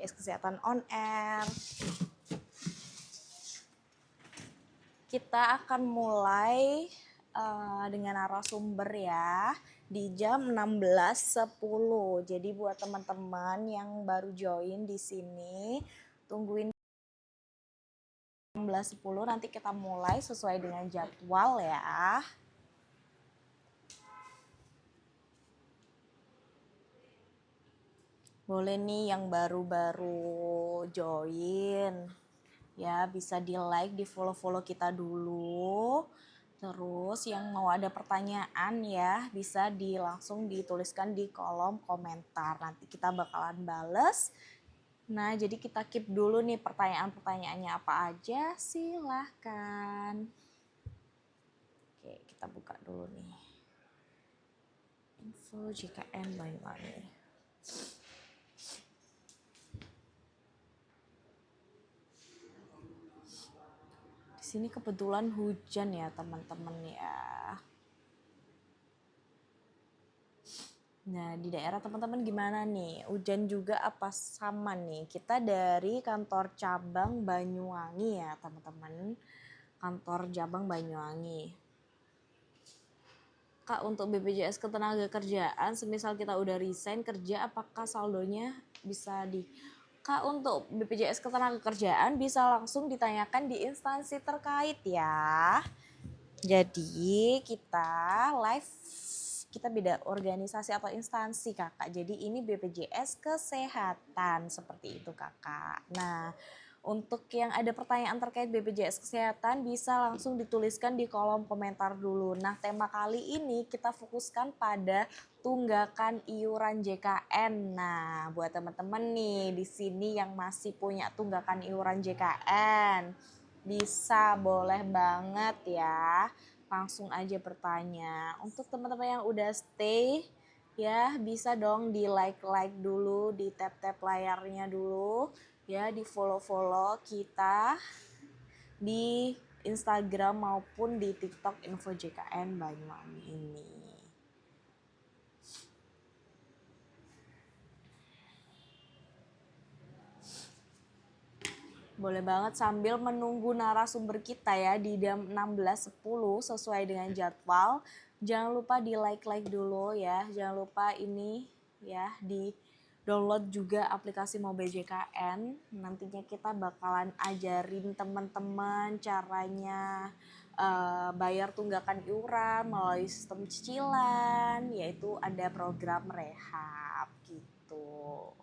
BPJS Kesehatan On Air. Kita akan mulai dengan narasumber ya di jam 16.10. Jadi buat teman-teman yang baru join di sini, tungguin 16.10 nanti kita mulai sesuai dengan jadwal ya. Boleh nih yang baru-baru join ya, bisa di like, di follow kita dulu. Terus yang mau ada pertanyaan ya bisa langsung dituliskan di kolom komentar, nanti kita bakalan bales. Nah jadi kita keep dulu nih pertanyaan-pertanyaannya apa aja, silahkan. Oke, kita buka dulu nih info JKN Banyuwangi. Sini kebetulan hujan ya teman-teman ya. Nah di daerah teman-teman gimana nih? Hujan juga apa sama nih? Kita dari kantor cabang Banyuwangi ya teman-teman. Kantor cabang Banyuwangi. Kak, untuk BPJS Ketenagakerjaan semisal kita udah resign kerja, apakah saldonya bisa Kak, untuk BPJS Ketenagakerjaan bisa langsung ditanyakan di instansi terkait ya. Jadi kita live, kita beda organisasi atau instansi kakak. Jadi ini BPJS Kesehatan, seperti itu kakak. Nah untuk yang ada pertanyaan terkait BPJS Kesehatan bisa langsung dituliskan di kolom komentar dulu. Nah tema kali ini kita fokuskan pada tunggakan iuran JKN. Nah buat teman-teman nih di sini yang masih punya tunggakan iuran JKN, bisa, boleh banget ya, langsung aja bertanya. Untuk teman-teman yang udah stay ya bisa dong di like dulu, di tap layarnya dulu ya, di follow kita di Instagram maupun di TikTok info JKN Banyuwangi ini. Boleh banget sambil menunggu narasumber kita ya di jam 16.10 sesuai dengan jadwal. Jangan lupa di like dulu ya. Jangan lupa ini ya di download juga aplikasi Mobe JKN. Nantinya kita bakalan ajarin teman-teman caranya bayar tunggakan iuran melalui sistem cicilan, yaitu ada program rehab gitu.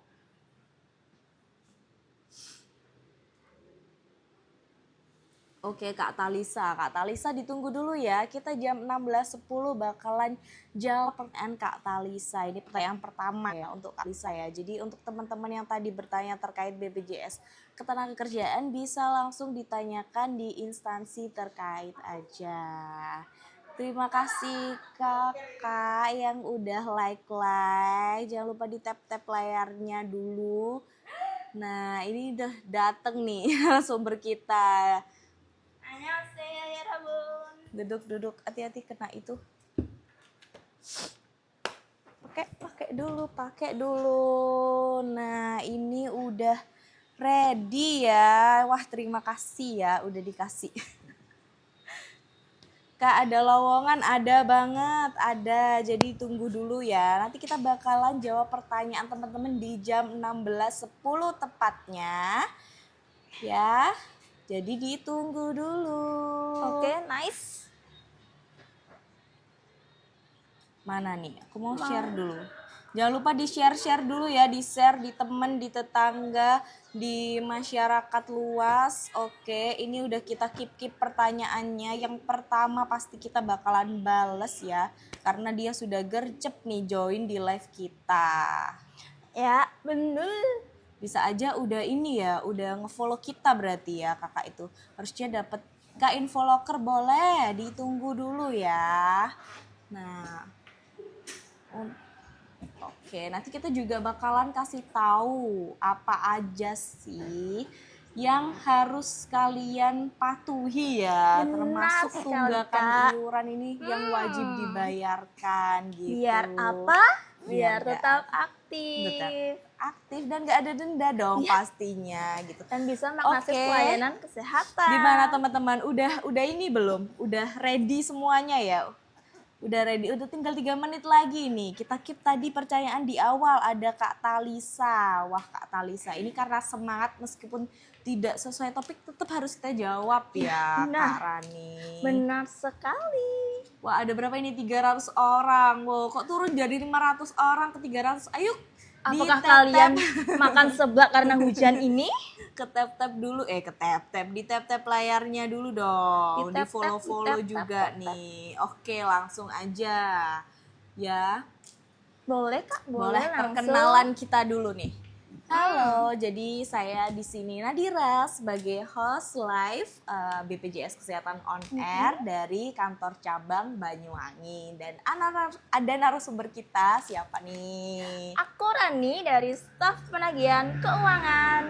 Oke Kak Talisa ditunggu dulu ya. Kita jam 16.10 bakalan jawab pertanyaan Kak Talisa. Ini pertanyaan pertama ya untuk Kak Talisa ya. Jadi untuk teman-teman yang tadi bertanya terkait BPJS Ketenagakerjaan bisa langsung ditanyakan di instansi terkait aja. Terima kasih kakak yang udah like. Jangan lupa di tap layarnya dulu. Nah ini udah dateng nih sumber kita. Duduk, hati-hati kena itu. Pakai dulu. Nah ini udah ready ya. Wah terima kasih ya udah dikasih. Kak ada lowongan, ada banget, ada. Jadi tunggu dulu ya. Nanti kita bakalan jawab pertanyaan teman-teman di jam 16.10 tepatnya. Ya. Jadi ditunggu dulu. Oke, nice. Mana nih? Aku mau share dulu. Jangan lupa di-share dulu ya, di-share di temen, di tetangga, di masyarakat luas. Oke, ini udah kita keep pertanyaannya. Yang pertama pasti kita bakalan bales ya, karena dia sudah gercep nih join di live kita. Ya, bener. Bisa aja udah ini ya, udah ngefollow kita berarti ya kakak itu. Harusnya dapet Kak info locker, boleh ditunggu dulu ya. Nah, oke, nanti kita juga bakalan kasih tahu apa aja sih yang harus kalian patuhi ya. Benar termasuk sekali, tunggakan Kak. iuran ini yang wajib dibayarkan gitu. Biar apa? Biar nggak tetap aktif aktif. Aktif dan nggak ada denda dong pastinya gitu. Dan bisa mengakses Oke. pelayanan kesehatan. Gimana teman-teman? Udah ini belum? Udah ready semuanya ya? Udah ready, udah tinggal 3 menit lagi nih. Kita keep tadi percayaan di awal ada Kak Talisa. Wah Kak Talisa, ini karena semangat meskipun tidak sesuai topik tetap harus kita jawab ya Nah, Kak Rani. benar sekali. Wah ada berapa ini? 300 orang. Wow, kok turun jadi 500 orang ke 300? Ayo Apakah di-tap-tap. kalian makan seblak karena hujan ini? Ketap-tap dulu, ketap-tap, di tap-tap layarnya dulu dong, di Di-tap-tap, follow-follow di-tap-tap, juga tap-tap. nih. Oke langsung aja ya, Boleh Kak, boleh langsung. perkenalan kita dulu nih. Halo, jadi saya di sini Nadira sebagai host live BPJS Kesehatan on Air dari kantor cabang Banyuwangi, dan ada narasumber kita siapa nih? Aku Rani dari staf penagihan keuangan.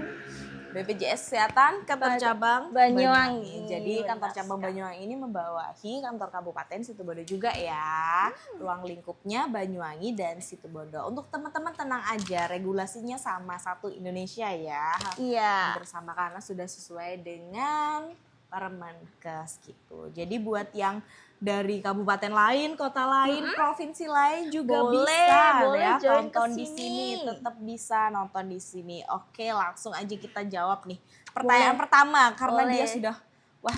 BPJS Kesehatan kantor cabang Banyuwangi. Jadi kantor Benar cabang sekali. Banyuwangi ini membawahi kantor Kabupaten Situbondo juga ya. Ruang lingkupnya Banyuwangi dan Situbondo. Untuk teman-teman tenang aja, regulasinya sama satu Indonesia ya. Iya. Bersama karena sudah sesuai dengan Permenkes gitu. Jadi buat yang dari kabupaten lain, kota lain, provinsi lain juga Boleh, bisa boleh ya join nonton ke di sini. sini, tetap bisa nonton di sini. Oke, langsung aja kita jawab nih. Pertanyaan pertama karena Boleh. dia sudah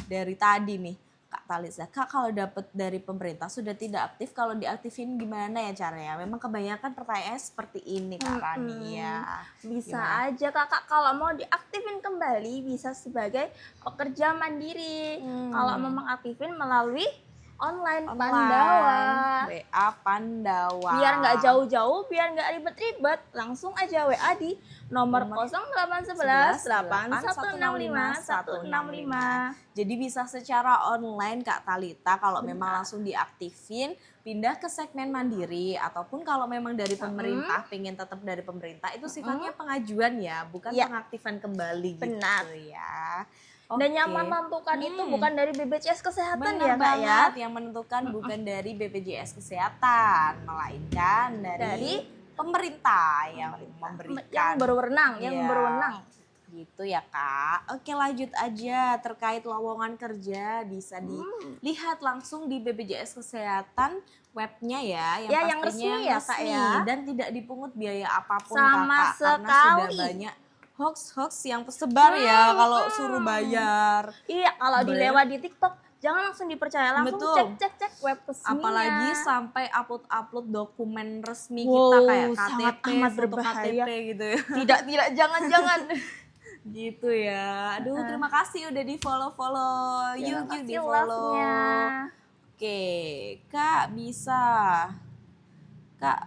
dari tadi nih Kak Talisa. Kak, kalau dapat dari pemerintah sudah tidak aktif, kalau diaktifin gimana ya caranya? Memang kebanyakan pertanyaannya seperti ini Kak Rani ya. Bisa Gimana? aja kakak, kalau mau diaktifin kembali bisa sebagai pekerja mandiri. Kalau mau mengaktifin melalui online Pandawa. WA Pandawa. Biar nggak jauh-jauh, biar nggak ribet-ribet, langsung aja WA di nomor 0811 8165 165. Jadi bisa secara online Kak Talita kalau memang langsung diaktifin, pindah ke segmen mandiri, ataupun kalau memang dari pemerintah pengen tetap dari pemerintah, itu sifatnya pengajuan ya, bukan Iya. pengaktifan kembali Benar. gitu ya. Dan yang Oke. menentukan itu bukan dari BPJS Kesehatan Benar ya Kak ya. banget, yang menentukan bukan dari BPJS Kesehatan, melainkan dari pemerintah yang memberikan. Yang berwenang, yang Iya. berwenang. Gitu ya Kak. Oke lanjut aja, terkait lowongan kerja bisa dilihat langsung di BPJS Kesehatan webnya ya, Ya, yang pastinya resmi ya, Kak, ya. dan tidak dipungut biaya apapun Sama Kakak, karena sudah sekali. banyak hoax yang tersebar ya kalau suruh bayar. Iya, kalau dilewat di TikTok jangan langsung dipercaya, langsung Betul. cek web resminya. Apalagi sampai upload dokumen resmi Wow, kita kayak sangat KTP, amat foto berbahaya. KTP gitu ya. Tidak, jangan. Gitu ya. Aduh, terima kasih udah di follow. Yuk di follow. love-nya. Oke,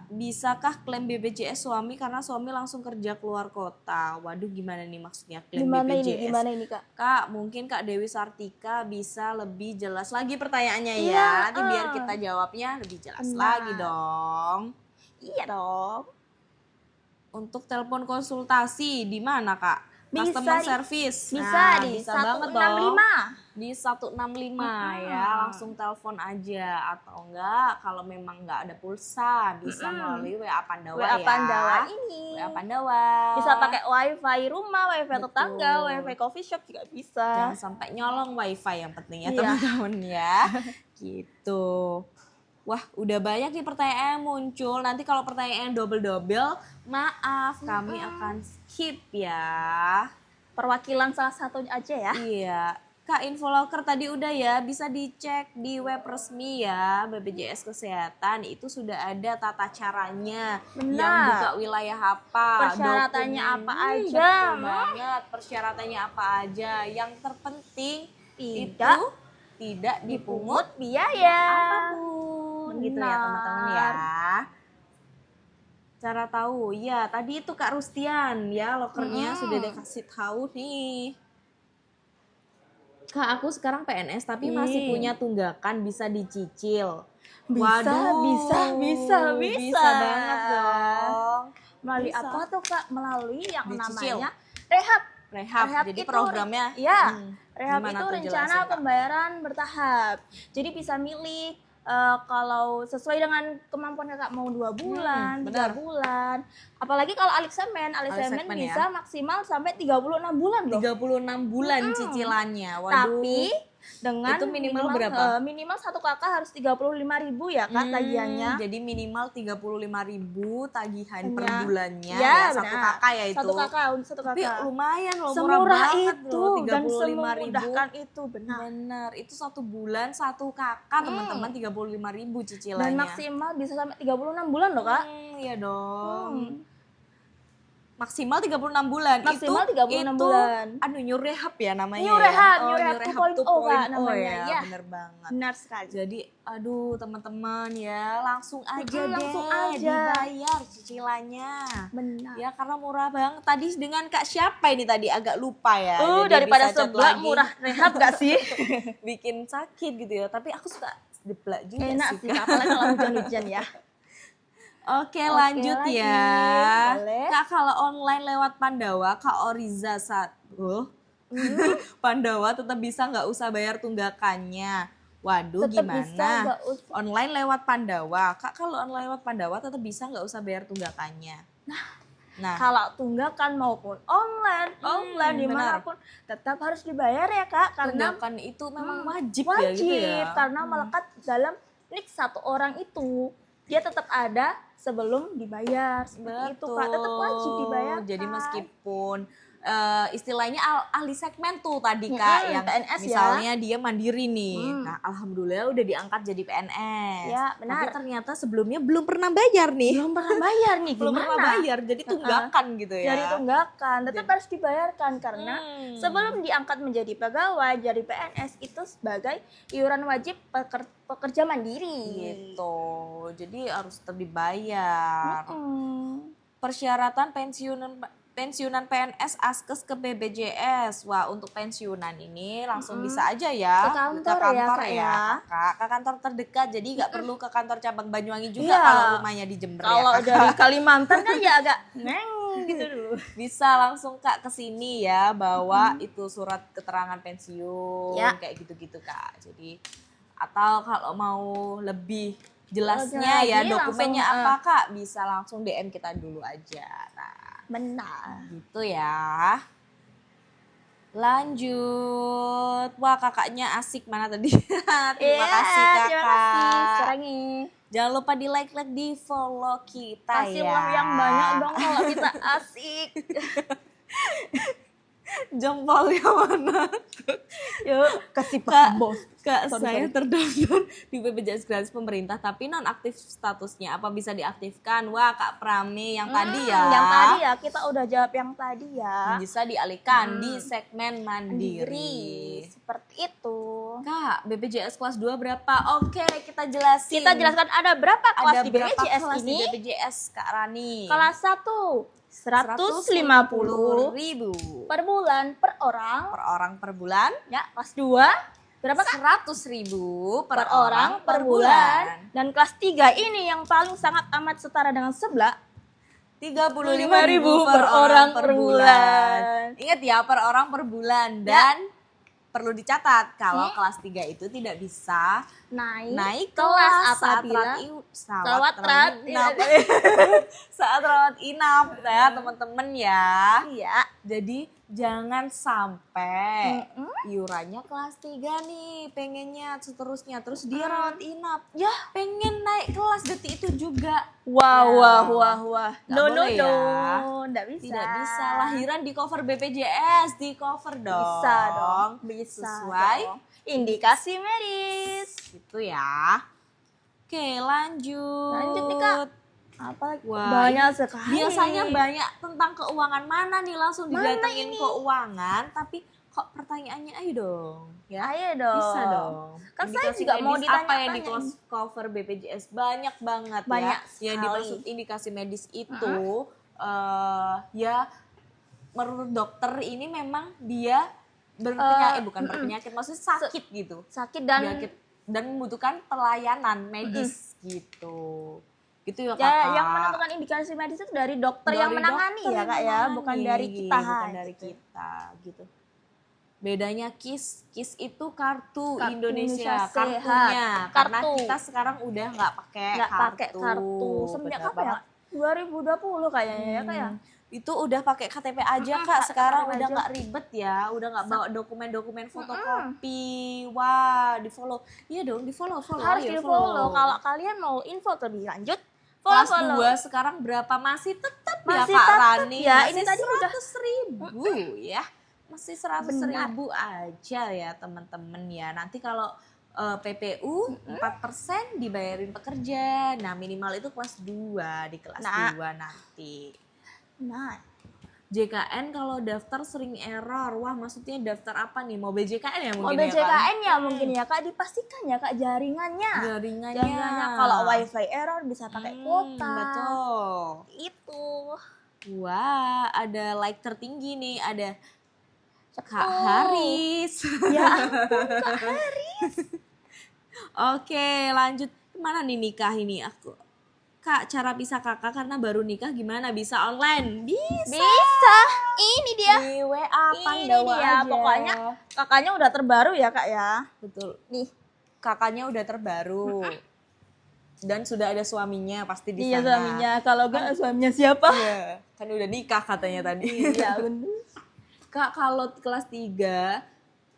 bisakah klaim BPJS suami karena suami langsung kerja keluar kota? Waduh, gimana nih maksudnya klaim BPJS? Gimana ini Kak? Kak, mungkin Kak Dewi Sartika bisa lebih jelas lagi pertanyaannya ya. Iya, Nanti biar kita jawabnya lebih jelas Benar. lagi dong. Iya dong. Untuk telepon konsultasi di mana Kak? Bisa Customer di- service. Bisa Nah, di bisa banget dong. 165. Di 165 ya, langsung telepon aja, atau enggak kalau memang enggak ada pulsa bisa melalui WA Pandawa WA ya. Pandawa ini. WA Pandawa. Bisa pakai wifi rumah, wifi Betul. tetangga, wifi coffee shop juga bisa. Jangan sampai nyolong wifi yang penting ya Iya. teman-teman ya. Gitu. Wah, udah banyak nih pertanyaan yang muncul. Nanti kalau pertanyaan double-double, maaf kami akan skip ya. Perwakilan salah satunya aja ya. Iya. Kak, Infoloker tadi udah ya, bisa dicek di web resmi ya BPJS Kesehatan, itu sudah ada tata caranya. Benar. Yang buka wilayah apa, Persyaratannya dokumen. apa aja. Betul banget, persyaratannya apa aja. Yang terpenting itu tidak dipungut biaya. apapun. Gitu ya Benar. teman-teman ya. Cara tahu, ya tadi itu Kak Rustian ya, lokernya sudah dikasih tahu nih. Kak, aku sekarang PNS tapi masih punya tunggakan, bisa dicicil. Bisa. Bisa banget dong. Melalui Bisa. apa tuh Kak? Melalui yang Dicicil. namanya rehab. Rehab, jadi itu- programnya. Iya. Rehab gimana itu tuh, rencana jelasin, Kak? pembayaran bertahap. Jadi bisa milih kalau sesuai dengan kemampuan kakak mau 2 bulan, 3 benar. bulan. Apalagi kalau alismen Alismen bisa maksimal sampai 36 bulan loh. 36 bulan cicilannya. Waduh. Tapi dengan itu minimal berapa? Minimal satu kakak harus 35.000 ya kak tagihannya. Jadi minimal 35.000 tagihan per Ya. bulannya Ya, ya, satu benar. kakak ya itu. Satu Tapi kakak. lumayan loh, murah Semurah banget itu loh, dan 35.000. semudahkan itu benar. Bener, itu 1 bulan 1 kakak teman-teman 35.000 cicilannya. Dan maksimal bisa sampai 36 bulan loh kak. Iya dong. Maksimal 36 bulan. Maksimal 36 itu bulan. Aduh, new rehab ya namanya. New ya? rehab, Oh, new rehab 2.0 kak namanya. ya. Bener banget. Benar sekali. Jadi aduh teman-teman ya, langsung aja deh langsung aja. dibayar cicilannya. Benar. Ya karena murah banget. Tadi dengan Kak siapa ini tadi, agak lupa ya. Jadi Daripada bisa chat sebelah lagi. murah rehab gak sih? Bikin sakit gitu ya. Tapi aku suka sebelah juga Enak sih. sih kak, apalagi kalau hujan-hujan ya. Oke, lanjut lanjut. ya. Boleh. Kak, kalau online lewat Pandawa, Kak Oriza Pandawa tetap bisa nggak usah bayar tunggakannya. Waduh, Tetap gimana? bisa nggak usah. Online lewat Pandawa, Kak, kalau online lewat Pandawa tetap bisa nggak usah bayar tunggakannya. Nah, Kalau tunggakan maupun online benar. dimanapun tetap harus dibayar ya kak, karena tunggakan itu memang wajib ya wajib gitu ya. karena melekat dalam nik satu orang itu, dia tetap ada sebelum dibayar seperti itu kak, tetap wajib dibayar. Jadi meskipun istilahnya ahli segmen tuh tadi Kak yang PNS misalnya dia mandiri nih. Nah, alhamdulillah udah diangkat jadi PNS. Ya, benar. Tapi ternyata sebelumnya belum pernah bayar nih. Belum pernah bayar nih, Belum gimana? pernah bayar, jadi tunggakan gitu ya. Jadi tunggakan tetap harus dibayarkan karena sebelum diangkat menjadi pegawai jadi PNS itu sebagai iuran wajib pekerja mandiri. Gitu. Jadi harus tetap dibayar. Persyaratan pensiunan PNS Askes ke BPJS. Wah, untuk pensiunan ini langsung bisa aja ya Ke kantor ya, Kak, ya. Kak. Ke kantor terdekat. Jadi nggak perlu ke kantor cabang Banyuwangi juga Iya. kalau rumahnya di Jember Kalau ya, Kak. dari Kalimantan kan ya agak neng gitu dulu. Bisa langsung Kak ke sini ya, bawa itu surat keterangan pensiun Ya. kayak gitu-gitu Kak. Jadi atau kalau mau lebih jelasnya lagi ya dokumennya langsung, apa Kak, bisa langsung DM kita dulu aja. Nah, Benar. gitu ya. Lanjut. Wah, kakaknya asik mana tadi? Terima kasih kakak. Terima kasih. Serangi. Jangan lupa di like di follow kita Kasih ya. love yang banyak dong kalau kita asik. Jempolnya mana? Yuk, kasih Kak, bos. Kak, Sorry, saya sorry. terdaftar di BPJS Gratis pemerintah tapi nonaktif statusnya. Apa bisa diaktifkan? Wah, Kak Prame yang tadi ya. Yang tadi ya, kita udah jawab yang tadi ya. Bisa dialihkan di segmen mandiri. Seperti itu. Kak, BPJS kelas 2 berapa? Oke, kita jelasin. Kita jelaskan ada berapa kelas ada di berapa BPJS kelas ini? di BPJS Kak Rani? Kelas 1 150.000 ribu per bulan per orang. per orang per bulan. Ya, kelas 2 berapa Kak? 100.000 Per orang per bulan. Dan kelas 3 ini yang paling sangat amat setara dengan sebelah 35.000 per orang per bulan. Ingat ya, per orang per bulan. Dan perlu dicatat kalau kelas 3 itu tidak bisa naik kelas saat rawat inap. Saat rawat inap ya teman-teman ya. Iya. Jadi jangan sampai iurannya kelas 3 nih, pengennya seterusnya terus dia rawat inap. Ya, pengen naik kelas detik itu juga. Wah. Nggak No, boleh ya. Nggak bisa. Tidak bisa. Lahiran di cover BPJS, di cover dong. Bisa dong. Bisa Sesuai dong. Indikasi medis. gitu ya. Oke, lanjut. Lanjut nih, Kak. Apa? Wah, Banyak sekali. Biasanya banyak tentang keuangan, mana nih langsung Mana didatengin ini? keuangan, tapi kok pertanyaannya ayo dong. Ya. Ayo dong. Bisa dong. Kan saya Indikasi juga mau medis apa yang di ditanya-tanya cover BPJS banyak banget Banyak ya. Yang sekali. dimaksud indikasi medis itu ya menurut dokter ini memang dia berpenyakit bukan berpenyakit, maksudnya sakit gitu. Sakit dan Penyakit dan membutuhkan pelayanan medis gitu. Gitu ya ya, Kakak. yang menentukan indikasi medis itu dari dokter yang Dari menangani dokter ya yang Kak ya, bukan menangani, dari kita. bukan dari kita gitu. Bedanya KIS itu kartu Kartu Indonesia, Indonesia kartunya. Sehat. Karena Kartu. kita sekarang udah nggak pakai kartu. Semenjak Bener kapan ya? banget. 2020 kayaknya ya Kak ya. Itu udah pakai KTP aja Kak, sekarang KTP udah aja. nggak ribet ya, udah nggak bawa dokumen-dokumen fotokopi. Wah, di follow. Iya dong, di follow. Harus Ayo di follow. Kalau kalian mau info lebih lanjut, kelas follow. 2 sekarang berapa? Masih tetap ya Masih Kak tetap Rani? ya, Masih ini tadi udah 100.000 ya. Masih 100.000 Benar. aja ya teman-teman ya. Nanti kalau PPU 4% dibayarin pekerja. Nah, minimal itu kelas 2 di kelas 2 nanti. Nah, JKN kalau daftar sering error. Wah, maksudnya daftar apa nih? Mau BJKN ya mungkin mobil ya kan? JKN ya mungkin ya Kak, dipastikan ya Kak jaringannya. Jaringannya. Kalau wifi error bisa pakai kuota. Betul. Itu. Wah, ada like tertinggi nih. Ada Kak Betul. Haris. Ya ampun Kak Haris. Oke, lanjut. Kemana nih nikah ini? Kak, cara pisah kakak karena baru nikah gimana? Bisa online? Bisa. Ini dia. Di WA Ini Pandawa dia. aja. Pokoknya kakaknya udah terbaru ya Kak ya. Betul. Nih. Kakaknya udah terbaru. Dan sudah ada suaminya pasti di Iya sana. suaminya. Kalau enggak suaminya siapa? Iya, kan udah nikah katanya tadi. Iya bener. Kak, kalau kelas 3,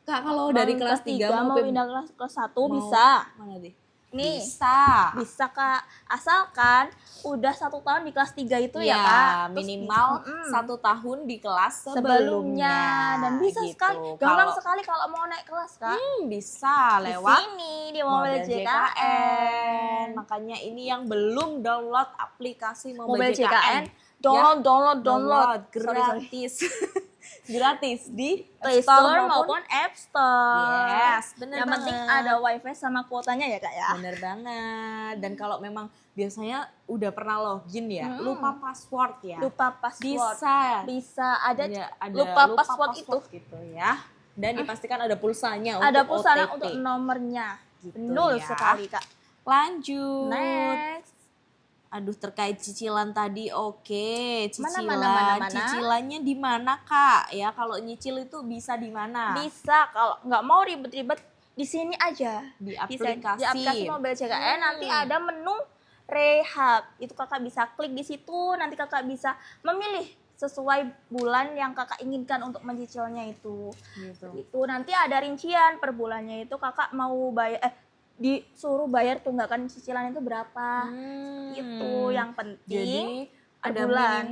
Kak kalau dari kelas 3 mau pindah kelas 1 bisa. Mana deh? Nih. Bisa Kak, asalkan udah 1 tahun di kelas 3 itu ya Kak. Terus minimal 1 tahun di kelas sebelumnya. Dan bisa gitu. sekali, gampang sekali kalau mau naik kelas Kak. Bisa Di lewat sini di mobil JKN. Makanya ini yang belum download aplikasi Mobil mobil JKN, Ya, download. gratis. Gratis di Play Store maupun App Store. Yes, bener Yang penting banget. ada wifi sama kuotanya ya Kak ya. Bener banget. Dan kalau memang biasanya udah pernah login ya, lupa password ya. Lupa password. Bisa ada, Ya, ada lupa password itu. gitu ya. Dan dipastikan ada pulsanya Ada untuk pulsanya OTP. untuk nomornya. Gitu Betul ya. sekali Kak. Lanjut. Next. Aduh, terkait cicilan tadi, oke. Cicilan. Mana? Cicilannya di mana Kak? Ya, kalau nyicil itu bisa di mana? Bisa, kalau nggak mau ribet-ribet di sini aja. Di Bisa, aplikasi. di aplikasi mobil JKN nanti ada menu rehab. Itu kakak bisa klik di situ, nanti kakak bisa memilih sesuai bulan yang kakak inginkan untuk mencicilnya itu. Gitu. Itu nanti ada rincian per bulannya itu kakak mau bayar disuruh bayar tunggakan cicilan itu berapa. Itu yang penting. Jadi ada bulan.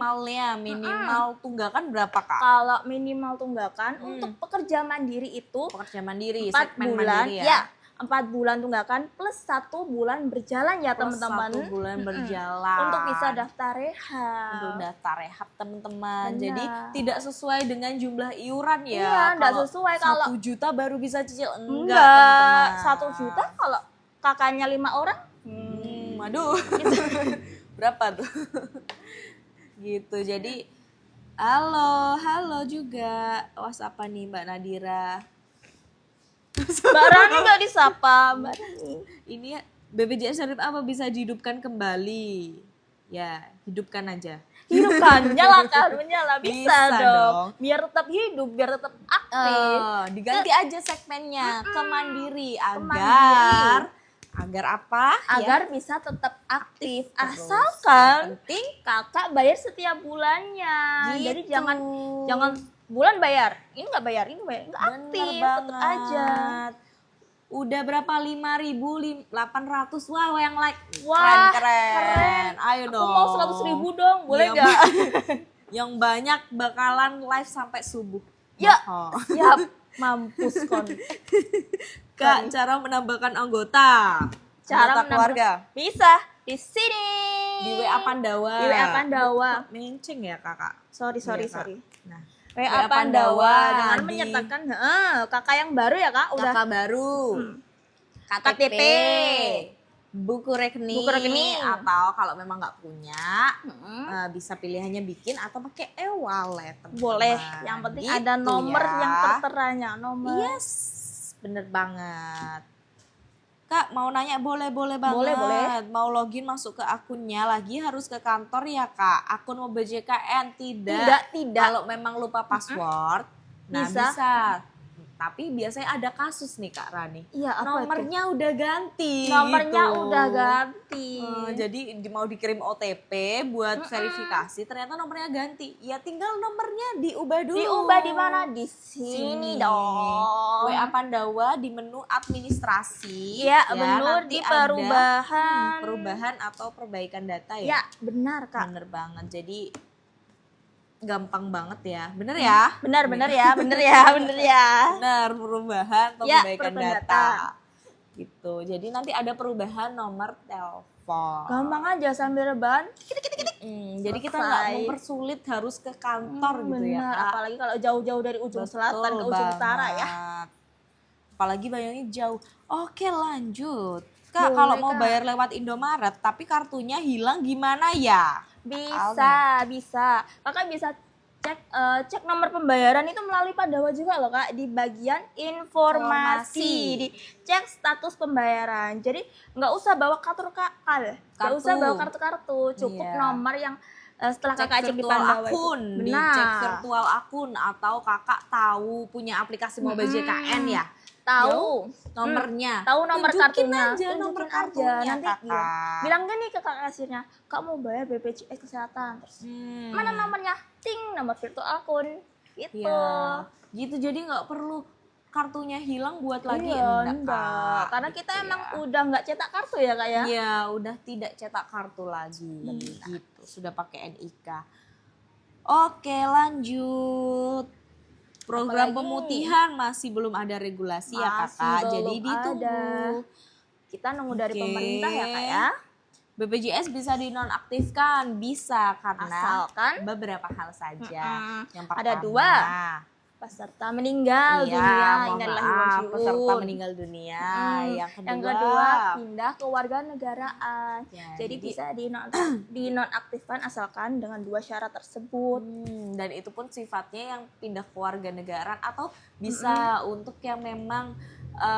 minimal tunggakan berapa Kak? Kalau minimal tunggakan untuk pekerja mandiri itu Pekerja mandiri, 4 segmen bulan mandiri ya. 4 bulan tunggakan plus 1 bulan berjalan ya Plus teman-teman. 1 bulan berjalan. Untuk bisa daftar rehab. Untuk daftar rehab teman-teman. Benar. Jadi tidak sesuai dengan jumlah iuran ya. Iya, enggak sesuai kalau 1 juta baru bisa cicil. Enggak, enggak teman-teman. 1 juta kalau kakaknya 5 orang. Aduh. Berapa tuh? Gitu. Jadi halo juga. WhatsApp nih Mbak Nadira. Mbak Rani nggak disapa, Mbak Rani. Ini BPJS Syarif apa bisa dihidupkan kembali? Ya, hidupkan aja. Hidupkan, nyalakan, menyala bisa, Bisa dong. dong. Biar tetap hidup, biar tetap aktif. Diganti aja segmennya ke mandiri Mandiri. agar apa? Agar bisa tetap aktif. Terus. Asalkan Yang penting kakak bayar setiap bulannya. Jadi gitu. jangan bulan bayar. Ini nggak bayar, ini bayar. Nggak Bener aktif, tetap aja. Udah berapa? 5.800. Wow, yang like. Wah, keren. Ayo Aku dong. mau 100.000 dong, boleh Iya, nggak? Yang banyak bakalan live sampai subuh. Ya. Oh. Siap, mampus kon. Kak, cara menambahkan anggota. Cara Anggota keluarga. Bisa di sini. Di WA Pandawa. Di WA Pandawa. Menceng ya kakak. Sorry. Iya, Kak. Nah, WA Pandawa dengan di- menyertakan kakak yang baru ya kak, udah kakak baru. KTP. Buku rekening. Buku rekening. Atau kalau memang nggak punya, Mm-mm. bisa pilihannya bikin atau pakai e-wallet. teman-teman. Boleh, yang penting Gitu ada nomor ya. yang terteranya, nomor. Yes, bener banget. Kak, mau nanya boleh banget. Boleh. Mau login masuk ke akunnya lagi harus ke kantor ya Kak? Akun mobil JKN tidak. Tidak. Kalau memang lupa password, nah Bisa. bisa Tapi biasanya ada kasus nih Kak Rani. Iya, apa itu? Nomornya udah ganti. Nomornya gitu. udah ganti. Jadi mau dikirim OTP buat verifikasi, ternyata nomornya ganti. Ya tinggal nomornya diubah dulu. Diubah di mana? Di sini dong. WA Pandawa di menu administrasi. Ya, benar, nanti di ada, perubahan. perubahan atau perbaikan data Ya, ya. benar Kak. Bener banget. Jadi gampang banget ya. Bener ya? Benar ya, benar ya. Benar, perubahan atau Ya, perbaikan perbaikan data. Gitu. Jadi nanti ada perubahan nomor telepon. Gampang aja sambil rebahan. Jadi kita nggak mempersulit harus ke kantor gitu ya Benar, Kak. apalagi kalau jauh-jauh dari ujung selatan ke ujung utara ya. Apalagi bayangnya jauh. Oke, lanjut. Kak, Boleh, kalau mau Kak. bayar lewat Indomaret tapi kartunya hilang gimana ya? Bisa. Kakak bisa cek nomor pembayaran itu melalui Pandawa juga loh Kak, di bagian informasi. Dicek status pembayaran. Jadi nggak usah bawa kartu nggak usah bawa kartu-kartu, cukup Iya. nomor yang setelah Cek kakak cek di virtual Pandawa akun, itu. dicek virtual akun atau kakak tahu punya aplikasi Mobile JKN ya? Tahu nomornya. tahu nomor Tunjukin kartunya, aja nomor tunjukin kartunya, aja. Nanti Kakak. bilang gini ke kakak kasirnya, Kak mau bayar BPJS kesehatan, terus mana nomornya, ting, nomor virtual akun gitu. Iya, gitu. Jadi nggak perlu kartunya hilang buat lagi Iya, enggak, Kak. karena Gitu kita ya. emang udah nggak cetak kartu ya Kak ya. Iya, udah tidak cetak kartu lagi. Gitu, sudah pakai NIK. Oke, lanjut. Program Apalagi? pemutihan masih belum ada regulasi ya Masih Kakak. belum Jadi ditunggu. ada. Kita nunggu dari Oke. pemerintah ya Kak ya. BPJS bisa dinonaktifkan, bisa karena Asalkan beberapa hal saja. Yang pertama, ada 2. Peserta meninggal iya, dunia, mohon innalillahi wa maaf, jiun. peserta meninggal dunia. Yang kedua pindah ke warga negaraan. Jadi Jadi- bisa dinonaktifkan asalkan dengan 2 syarat tersebut. Dan itu pun sifatnya yang pindah ke warga negaraan atau bisa untuk yang memang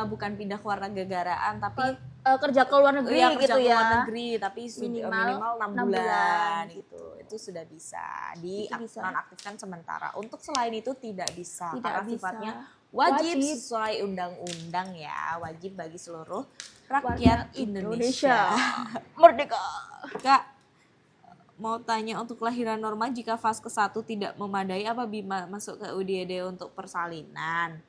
bukan pindah ke warga negaraan tapi Kerja ke luar negeri kerja gitu ke ya. luar negeri tapi minimal 6 6 bulan bulan. gitu. Itu sudah bisa Itu bisa. dinonaktifkan sementara. Untuk selain itu tidak bisa Tidak karena bisa. sifatnya wajib Wajib. sesuai undang-undang ya, wajib bagi seluruh Warga rakyat Indonesia. Merdeka. Kak, mau tanya untuk kelahiran normal jika fase ke-1 tidak memadai apa masuk ke UGD untuk persalinan?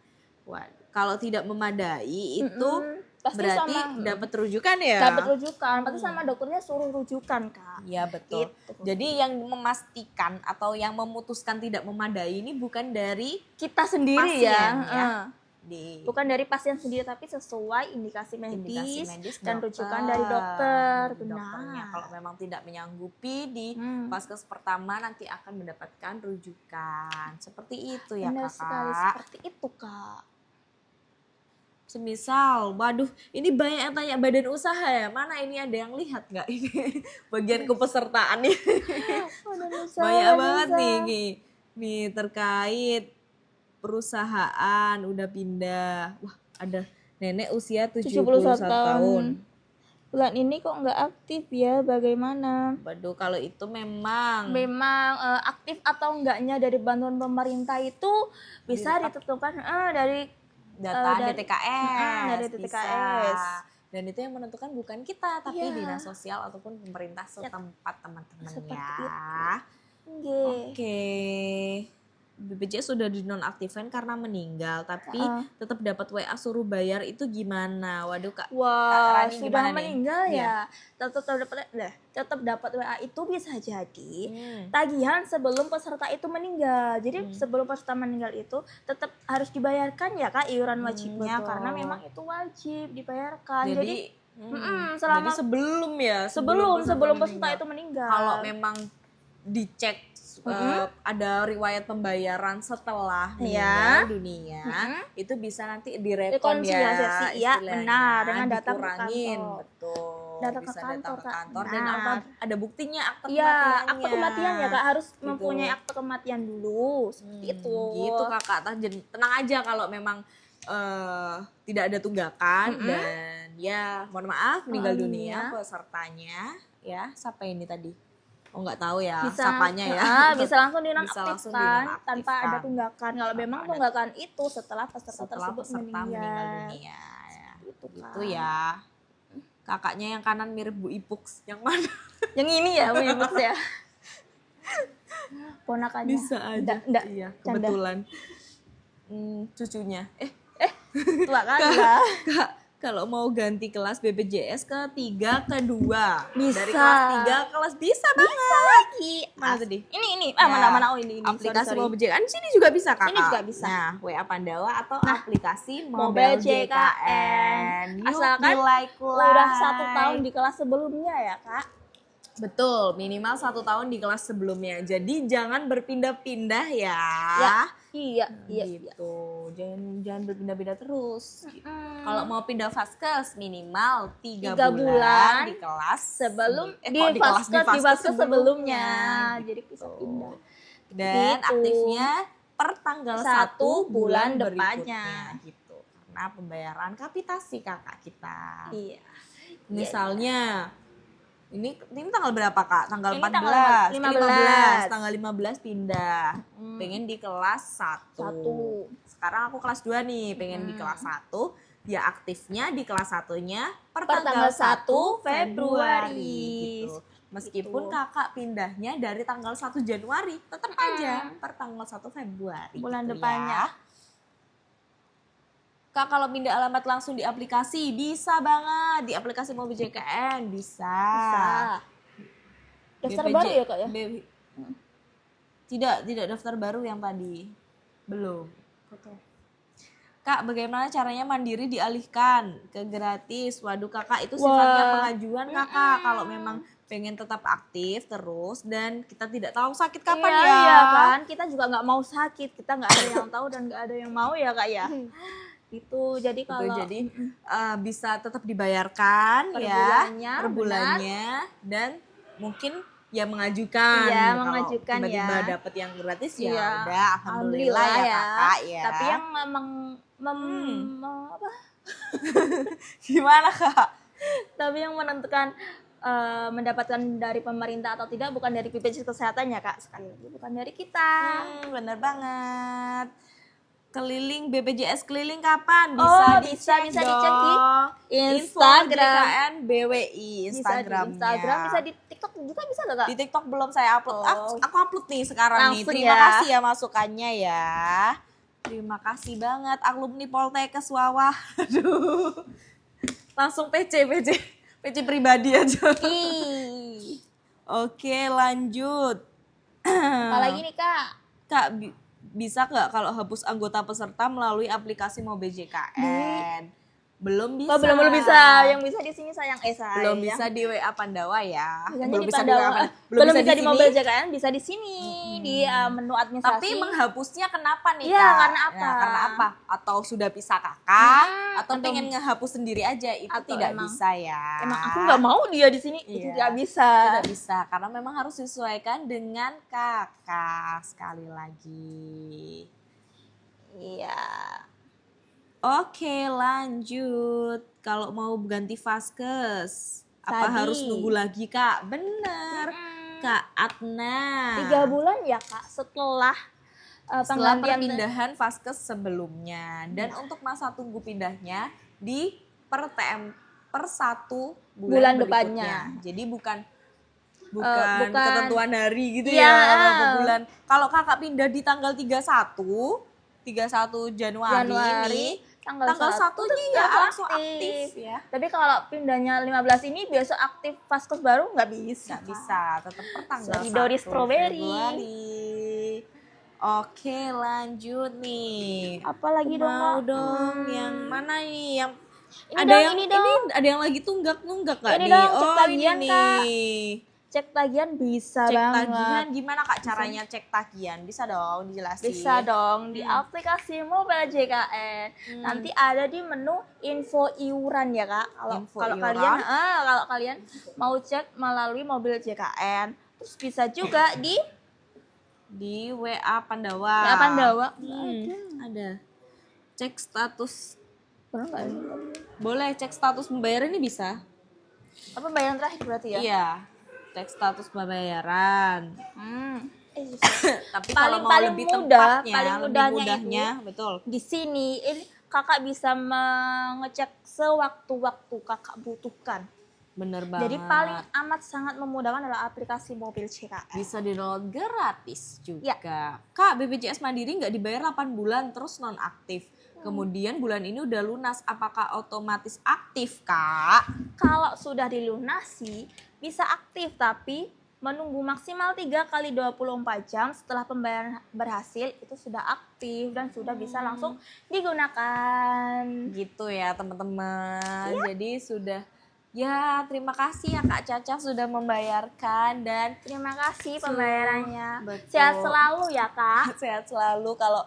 Kalau tidak memadai itu Pasti berarti sama- dapat rujukan ya? Dapat rujukan, pasti sama dokternya suruh rujukan Kak. Iya betul. Gitu. Jadi yang memastikan atau yang memutuskan tidak memadai ini bukan dari Kita sendiri pasien ya. di Bukan dari pasien sendiri tapi sesuai indikasi indikasi medis, medis dan dokter, rujukan dari dokter. dari dokternya. Benar. Kalau memang tidak menyanggupi di vaskes pertama nanti akan mendapatkan rujukan. Seperti itu ya Benar Kakak. sekali, seperti itu Kak. Semisal, waduh, ini banyak yang tanya badan usaha ya, mana ini ada yang lihat nggak ini bagian kepesertaan ini banyak banget nih terkait perusahaan udah pindah. Wah, ada nenek usia 71 tahun. Bulan ini kok nggak aktif ya, bagaimana? Waduh, kalau itu memang Aktif atau enggaknya dari bantuan pemerintah itu bisa ditentukan dari data dari- DTKS, dari DTKS. bisa. Dan itu yang menentukan bukan kita, tapi Iya. dinas sosial ataupun pemerintah setempat teman-teman Seperti ya. Nggih. Oke. BPJS sudah dinonaktifkan karena meninggal, tapi tetap dapat WA suruh bayar itu gimana? Waduh Kak. Kak Wah, Rani sudah gimana nih? meninggal Iya. ya. Tetap dapat WA itu bisa jadi Hmm. tagihan sebelum peserta itu meninggal. Jadi sebelum peserta meninggal itu tetap harus dibayarkan ya Kak iuran wajibnya, betul. karena memang itu wajib dibayarkan. Jadi, selama jadi sebelum ya, sebelum peserta meninggal. itu meninggal. Kalau memang dicek ada riwayat pembayaran setelah meninggal dunia, itu bisa nanti direkon ya, Rekonsiliasi, ya, istilahnya. benar, dengan datang ke dikurangin, kantor. betul. Datang ke Bisa kantor, datang ke Kak. kantor dan Benar. ada buktinya akte Iya, kematiannya. akte kematian ya Kak, harus Gitu. mempunyai akte kematian dulu. Seperti itu. Gitu Kakak, tenang aja kalau memang tidak ada tunggakan dan ya mohon maaf meninggal dunia pesertanya ya. Siapa ini tadi? Oh nggak tahu ya Bisa sapanya ya. bisa langsung Bisa langsung dinonaktifkan tanpa ada dinonaktifkan. tunggakan. Kalau memang ada- tunggakan itu setelah peserta Setelah tersebut peserta meninggal dunia. Itu, Gitu Kak. ya. Kakaknya yang kanan mirip Bu Ipuks. Yang mana? Yang ini ya, Bu Ibu ya. Ponakannya. Bisa aja. Nggak, Iya, canda. kebetulan. Cucunya. Tua kan lah. Kak, kalau mau ganti kelas BPJS ke 3 ke 2. Bisa. Dari kelas 3 ke kelas bisa banget. Bisa lagi. Mana tadi? Ini. Ya, Mana oh ini. Aplikasi Sorry. Mobile JKN sini juga bisa Kakak. Ini juga bisa. Nah, WA Pandawa atau aplikasi Mobile Mobile JKN. JKN. Asalkan udah 1 tahun di kelas sebelumnya ya, Kak. Betul, minimal 1 tahun di kelas sebelumnya. Jadi jangan berpindah-pindah ya. Iya. Gitu. Jangan berpindah-pindah terus. Gitu. Kalau mau pindah vaskes minimal 3 3 bulan di kelas sebelum kok di vaskes sebelumnya. Jadi bisa Gitu. pindah. Dan Gitu. aktifnya per tanggal 1 1 bulan bulan depannya. berikutnya gitu. Karena pembayaran kapitasi kakak kita. Iya. Misalnya ini tanggal berapa Kak? Tanggal Ini 14, tanggal 15. Tanggal 15 pindah. Pengen di kelas 1. 1. Sekarang aku kelas 2 nih, pengen di kelas 1. Ya aktifnya di kelas 1-nya per Per tanggal tanggal 1 1 Februari gitu. Meskipun Gitu. kakak pindahnya dari tanggal 1 Januari, tetap aja per tanggal 1 Februari. Bulan gitu depannya. ya. Kak kalau pindah alamat langsung di aplikasi bisa banget, di aplikasi Mobile JKN bisa. Daftar BPJ baru ya, Kak ya? Tidak daftar baru yang tadi. Belum. Kak, bagaimana caranya mandiri dialihkan ke gratis? Waduh, Kakak itu sifatnya pengajuan Kakak. Kalau memang pengen tetap aktif terus dan kita tidak tahu sakit kapan ya. Iya kan, kita juga nggak mau sakit, kita nggak ada yang tahu dan nggak ada yang mau ya, Kak ya. Itu jadi Gitu, kalau jadi bisa tetap dibayarkan Per ya bulannya, per bulannya dan mungkin ya mengajukan. Iya, Kalau mengajukan tiba-tiba ya. dapat yang gratis ya Iya, udah alhamdulillah ya Kakak ya. Tapi yang memang Gimana Kak? tapi yang menentukan mendapatkan dari pemerintah atau tidak bukan dari BPJS Kesehatan ya, Kak. Sekali lagi bukan dari kita. Bener banget. Keliling BPJS keliling kapan? Oh, Bisa bisa dicek dicek di dong. Instagram. Info JKN BWI Bisa Instagramnya. di Instagram, bisa di TikTok juga bisa nggak, Kak? Di TikTok belum saya upload. Oh. Aku upload nih sekarang nih. Langsung Terima ya. kasih ya masukannya ya. Terima kasih banget alumni Poltekkes Wawah. Aduh. Langsung PC pribadi aja. Ih. Oke, lanjut. Apalagi nih, Kak? Kak, bisa nggak kalau hapus anggota peserta melalui aplikasi Mobile JKN? Belum bisa. Oh, belum bisa. Yang bisa di sini sayang sayang. Belum bisa di WA Pandawa ya. Bisanya Belum di bisa Pandawa. WA Belum bisa di sini. Mobile JKN, bisa di sini di menu administrasi. Tapi menghapusnya kenapa nih Iya, Kak? karena apa? Ya, karena apa? Atau sudah pisah kakak? Atau atau- pengen ngehapus sendiri aja? Itu Atau tidak emang- bisa ya. Emang aku nggak mau dia di sini, itu Iya. tidak bisa. Tidak bisa, karena memang harus disesuaikan dengan kakak sekali lagi. Iya. Oke, lanjut. Kalau mau ganti vaskes, apa Tadi. harus nunggu lagi Kak? Bener, Kak Atna. 3 bulan ya, Kak, setelah Setelah penggantian perpindahan vaskes sebelumnya. Dan untuk masa tunggu pindahnya di per 1 Bulan bulan depannya. berikutnya. Jadi bukan bukan- ketentuan hari gitu Iya. ya, berapa bulan. Kalau kakak pindah di tanggal 31 Januari, ini, tanggal 1 itu ya langsung langsung aktif ya. Tapi kalau pindahnya 15 ini biasa aktif vaskes baru nggak bisa. Nggak bisa, tetap per tanggal Sorry, 1 strawberry. Februari. Oke, lanjut nih. Apalagi dong, Mau Kak? dong yang mana nih? Yang Ini ada dong, yang ini dong. ada yang lagi tunggak-nunggak nggak Ini nih? dong, cek Oh, tagihan, ini Kak. nih. Cek tagihan bisa Cek banget. tagihan gimana Kak caranya cek tagihan? Bisa dong dijelasin. Bisa dong di aplikasi Mobile JKN. Nanti ada di menu info iuran ya, Kak. Kalau Info kalau iuran. kalian kalau kalian mau cek melalui Mobile JKN. Terus bisa juga di Di WA Pandawa. WA Pandawa. Ada. Cek status. Bener nggak ini? Boleh cek status pembayaran ini bisa? Apa bayaran terakhir berarti ya? Iya. cek status pembayaran. Tapi kalau mau Paling lebih mudah, tempatnya, paling lebih mudahnya mudahnya, betul. di sini ini kakak bisa mengecek sewaktu-waktu kakak butuhkan. Bener Jadi banget. paling amat sangat memudahkan adalah aplikasi mobil CKN. Bisa di-download gratis juga. Ya. Kak, BPJS Mandiri nggak dibayar 8 bulan terus nonaktif. Kemudian bulan ini udah lunas, apakah otomatis aktif, Kak? Kalau sudah dilunasi bisa aktif, tapi menunggu maksimal 3 kali 24 jam setelah pembayaran berhasil itu sudah aktif dan sudah bisa langsung digunakan. Gitu ya teman-teman. Jadi sudah, ya terima kasih ya Kak Caca sudah membayarkan dan Terima kasih pembayarannya. Betul. Sehat selalu ya Kak. sehat selalu. Kalau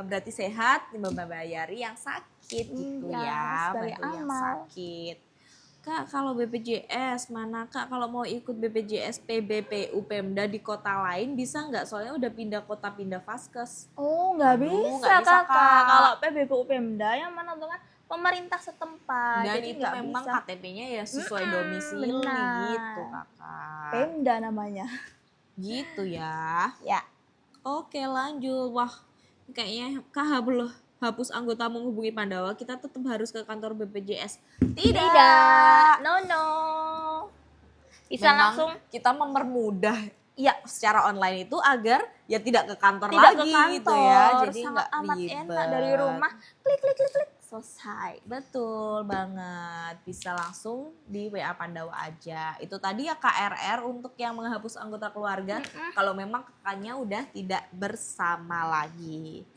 berarti sehat membayari yang sakit gitu Ya, ya, sebagai bantu yang amal. sakit. Kak, kalau BPJS mana Kak? Kalau mau ikut BPJS PBPU Pemda di kota lain bisa nggak? Soalnya udah pindah kota, pindah vaskes. Oh, nggak Aduh, bisa, nggak bisa, Kakak. Kak. Kalau PBPU Pemda yang menentukan pemerintah setempat. Dan Jadi itu nggak memang bisa. KTP-nya ya sesuai domisili benar. gitu Kakak. Pemda namanya. Gitu ya. Ya. Oke lanjut. Wah kayaknya Kak belum hapus anggota menghubungi Pandawa, kita tetap harus ke kantor BPJS. Tidak. No. Bisa Memang langsung kita mempermudah ya secara online itu agar ya tidak ke kantor tidak lagi ke kantor. gitu ya. Jadi sangat nggak amat ribet. enak dari rumah. Klik selesai. Betul banget. Bisa langsung di WA Pandawa aja. Itu tadi ya KRR untuk yang menghapus anggota keluarga. Kalau memang kakaknya udah tidak bersama lagi.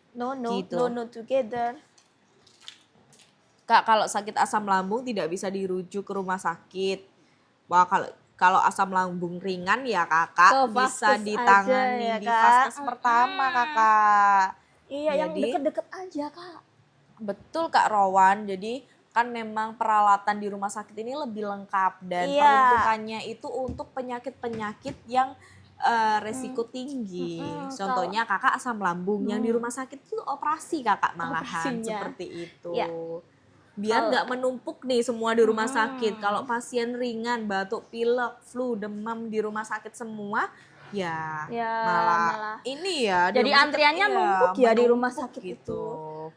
No Gitu. together. Kak, kalau sakit asam lambung tidak bisa dirujuk ke rumah sakit. Wah, kalau asam lambung ringan ya kakak Ke bisa vaskes ditangani aja ya, di Kak. vaskes pertama kakak. Iya, yang Jadi, deket-deket aja, Kak. betul Kak Rowan. Jadi kan memang peralatan di rumah sakit ini lebih lengkap dan Iya. peruntukannya itu untuk penyakit-penyakit yang resiko tinggi. Contohnya kakak asam lambung yang di rumah sakit itu operasi kakak malahan Operasinya. seperti itu. Ya. Biar nggak menumpuk nih semua di rumah sakit. Kalau pasien ringan, batuk, pilek, flu, demam di rumah sakit semua, ya, malah ini ya. di Jadi rumah sakit, antriannya iya, numpuk ya di rumah menumpuk sakit gitu. itu.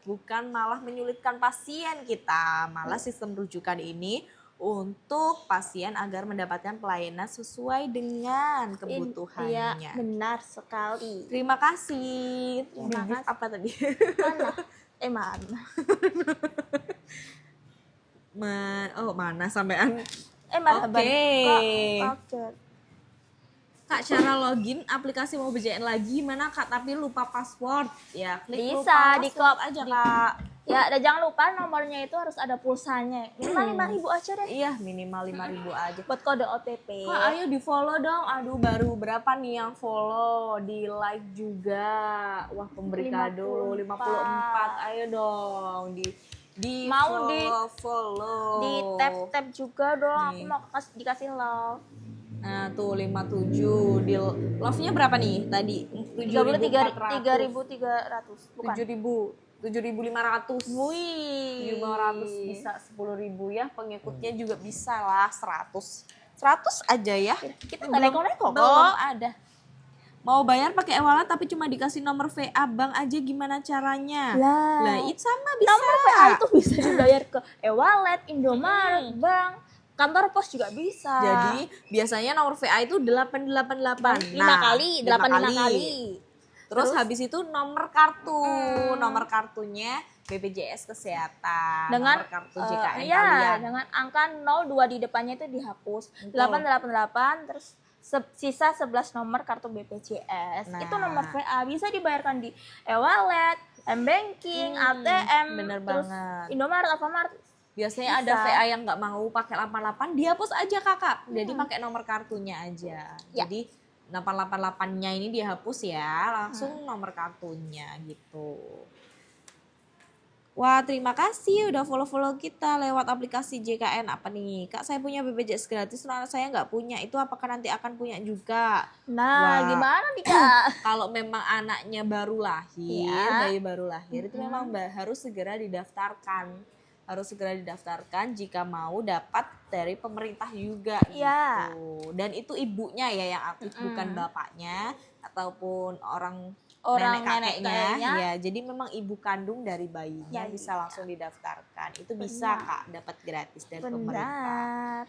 Bukan malah menyulitkan pasien kita. Malah sistem rujukan ini untuk pasien agar mendapatkan pelayanan sesuai dengan kebutuhannya. Iya, benar sekali. Terima kasih. Terima kasih. Apa tadi? Mana? Mana sampean? Mana? Oke. Kak, cara login aplikasi mau BJN lagi mana Kak? Tapi lupa password. Ya, klik Bisa, lupa di password klop aja Kak. Ya, dan jangan lupa nomornya itu harus ada pulsanya. Minimal 5.000 aja deh. Iya, minimal 5.000 aja. Buat kode OTP. Kak, ayo di follow dong. Aduh, baru berapa nih yang follow? Di like juga. Wah, pemberi kado 54. Ayo dong di mau follow. Di tap juga dong. Nih. Aku mau dikasih love. Nah, tuh 57. Di love-nya berapa nih tadi? 3.300. Bukan. 7.500. Wih. 7.500 bisa 10.000 ya. Pengikutnya juga bisa lah 100. 100 aja ya. Kita nggak neko-neko kok. Belum ada. Mau bayar pakai e-wallet tapi cuma dikasih nomor VA bank aja, gimana caranya? Lah, itu sama bisa. Nomor VA itu bisa dibayar ke e-wallet, Indomaret, bank, kantor pos juga bisa. Jadi biasanya nomor VA itu 888. 5 kali, 85 kali. Terus habis itu nomor kartu. Nomor kartunya BPJS Kesehatan. Dengan nomor kartu JKN ya, kalian. dengan angka 02 di depannya itu dihapus. 888 terus sisa 11 nomor kartu BPJS. Nah. Itu nomor VA bisa dibayarkan di e-wallet, m-banking, ATM, bener terus banget. Indomaret, Alfamart. Biasanya ada VA yang nggak mau pakai 88, dihapus aja kakak. Jadi pakai nomor kartunya aja. Ya. Jadi 888-nya ini dihapus ya, langsung nomor kartunya gitu. Wah, terima kasih udah follow-follow kita lewat aplikasi JKN. Apa nih? Kak, saya punya BPJS gratis, anak saya nggak punya. Itu apakah nanti akan punya juga? Nah, gimana nih Kak? Kalau memang anaknya baru lahir, Ya. bayi baru lahir, itu memang harus segera didaftarkan harus segera didaftarkan jika mau dapat dari pemerintah juga Iya. gitu. Dan itu ibunya ya yang aktif, bukan bapaknya ataupun orang Orang nenek nenek kakeknya. kakeknya. Ya, jadi memang ibu kandung dari bayinya bisa Bayinya. langsung didaftarkan. Itu bisa Benar. Kak dapat gratis dari pemerintah. Benar.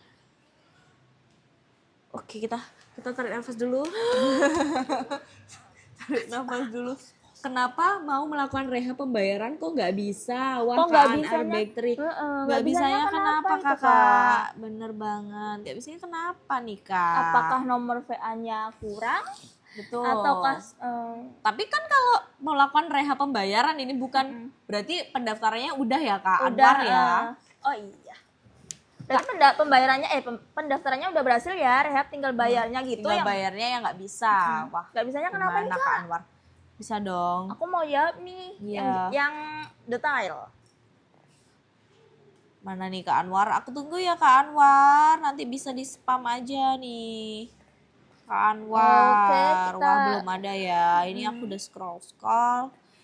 Oke, kita tarik nafas dulu. Tarik nafas dulu. Kenapa mau melakukan rehab pembayaran kok nggak bisa? Wah, Kok nggak Kak bisanya? Arbitri. Nggak Nggak bisanya bisanya kenapa, kenapa itu, Kakak? Kak? Bener banget. Nggak bisanya kenapa nih, Kak? Apakah nomor VA-nya kurang? Betul. Ataukah Tapi kan kalau melakukan rehab pembayaran ini bukan berarti pendaftarannya udah ya, Kak Anwar ya? Oh iya. Berarti pendaftarannya udah berhasil ya, rehab tinggal bayarnya gitu Tinggal yang bayarnya yang nggak bisa. Wah, nggak bisanya kenapa nih, gimana, Kak? Kak Anwar? Bisa dong. Aku mau jawab nih Iya. yang detail. Mana nih Kak Anwar? Aku tunggu ya Kak Anwar. Nanti bisa di spam aja nih. Kak Anwar. Oke, kita- Wah, belum ada ya. Ini aku udah scroll.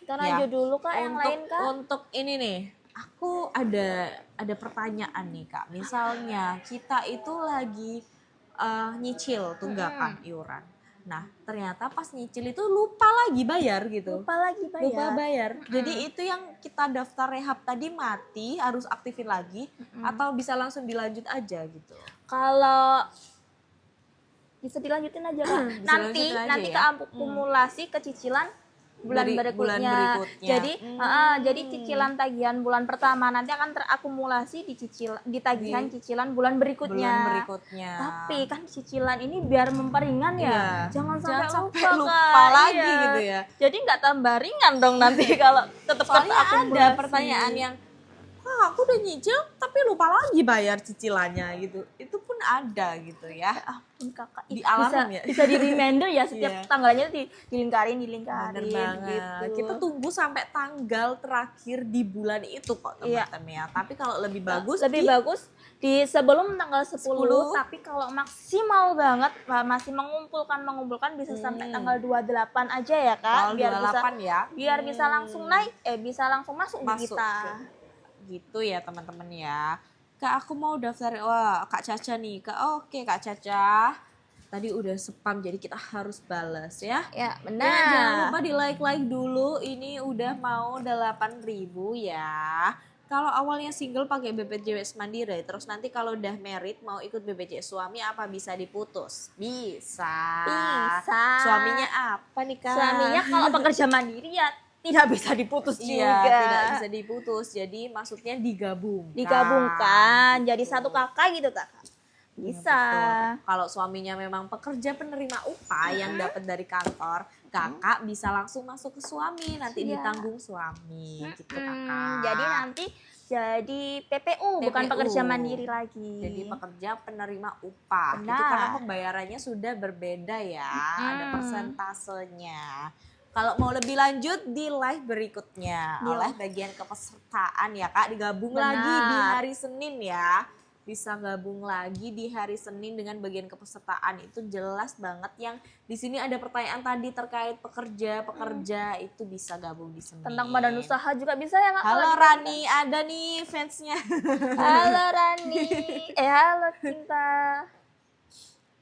Kita Ya, lanjut dulu, Kak, yang lain, Kak. Untuk ini nih, aku ada pertanyaan nih Kak. Misalnya kita itu lagi nyicil tunggakan iuran. Nah, ternyata pas nyicil itu lupa lagi bayar gitu. Lupa lagi Lupa bayar. bayar. Jadi itu yang kita daftar rehab tadi mati, harus aktifin lagi atau bisa langsung dilanjut aja gitu. Kalau bisa dilanjutin aja, Kak. Bisa nanti lanjutin aja nanti ya? keakumulasi ke cicilan bulan Dari berikutnya. bulan berikutnya. Jadi jadi cicilan tagihan bulan pertama nanti akan terakumulasi di tagihan cicilan bulan berikutnya. Bulan berikutnya. Tapi kan cicilan ini biar memperingan ya. Iya. Jangan Jangan sampai sampai lupa, lupa Kak. lagi Iya. gitu ya. Jadi nggak tambah ringan dong nanti kalau tetap Soalnya ada terakumulasi. pertanyaan yang, wah aku udah nyicil tapi lupa lagi bayar cicilannya gitu. Itu pun ada gitu ya. Ampun, Kakak. Di bisa, alarm ya? bisa di reminder ya setiap Iya. tanggalnya dilingkarin Bener banget. gitu. Kita tunggu sampai tanggal terakhir di bulan itu kok Iya. teman-teman ya. Tapi kalau lebih bagus bagus di sebelum tanggal 10, 10. tapi kalau maksimal banget masih mengumpulkan bisa sampai tanggal 28 aja ya, Kak, tanggal biar 28 bisa ya. biar bisa langsung naik bisa langsung masuk di Masuk kita. Gitu ya teman-teman ya. Kak aku mau daftar, wah Kak Caca nih. Kak, oke Kak Caca. Tadi udah spam jadi kita harus balas ya. Ya, Dan jangan lupa di like dulu. Ini udah mau 8.000 ya. Kalau awalnya single pakai BPJS Mandiri, terus nanti kalau udah married mau ikut BPJS suami apa bisa diputus? Bisa. Bisa. Suaminya apa nih Kak? Suaminya kalau pekerja mandiri ya tidak bisa diputus Iya, juga. tidak bisa diputus. Jadi maksudnya digabungkan. Digabungkan jadi satu kakak gitu, Kak. Bisa. Betul. Kalau suaminya memang pekerja penerima upah yang dapat dari kantor, kakak bisa langsung masuk ke suami, nanti Iya. ditanggung suami gitu kakak. Jadi nanti jadi PPU, bukan PPU. pekerja mandiri lagi. Jadi pekerja penerima upah. Itu Benar. karena pembayarannya sudah berbeda ya, ada persentasenya. Kalau mau lebih lanjut di live berikutnya oleh bagian kepesertaan ya Kak, digabung Benar. lagi di hari Senin ya. Bisa gabung lagi di hari Senin dengan bagian kepesertaan, itu jelas banget yang di sini ada pertanyaan tadi terkait pekerja itu bisa gabung di Senin. Tentang badan usaha juga bisa ya, Kak? Halo kalau Rani, ada nih fansnya. Halo Rani. Halo Cinta.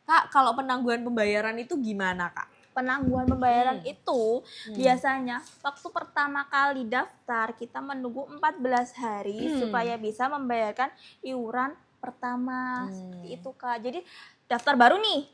Kak, kalau penangguhan pembayaran itu gimana Kak? Penangguhan pembayaran itu biasanya waktu pertama kali daftar kita menunggu 14 hari supaya bisa membayarkan iuran pertama. Seperti itu, Kak. Jadi daftar baru nih,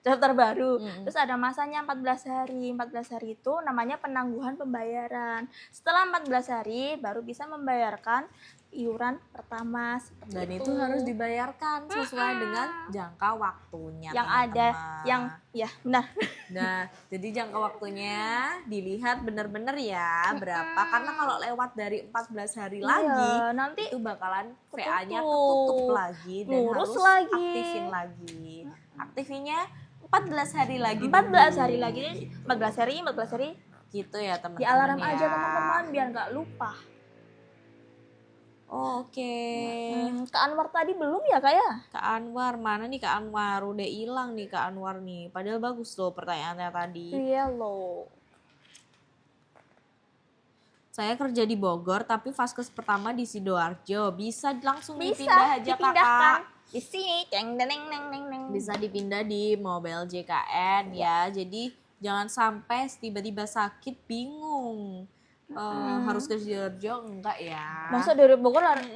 daftar baru. Terus ada masanya 14 hari. 14 hari itu namanya penangguhan pembayaran. Setelah 14 hari baru bisa membayarkan iuran pertama. Seperti Dan itu harus dibayarkan sesuai dengan jangka waktunya. yang ada teman-teman. yang ya benar. Nah, jadi jangka waktunya dilihat benar-benar ya berapa. Karena kalau lewat dari 14 hari lagi, Iya, nanti itu bakalan VA-nya ketutup. ketutup lagi dan Ngurus harus lagi. aktifin lagi. Aktifinnya 14 hari lagi. 14 hari lagi, 14 hari Gitu ya teman-teman. di alarm ya. aja teman-teman biar nggak lupa. Oke. Kak Anwar tadi belum ya, Kak ya? Kak Anwar, mana nih Kak Anwar? Udah hilang nih Kak Anwar nih. Padahal bagus loh pertanyaannya tadi. Iya loh. Saya kerja di Bogor tapi vaskes pertama di Sidoarjo. Bisa langsung Bisa dipindah aja dipindahkan kakak. di sini. Teng neng neng neng neng. Bisa dipindah di Mobile JKN ya. Jadi jangan sampai tiba-tiba sakit bingung. Harus ke Sidoarjo enggak ya? Masa dari Bogor harus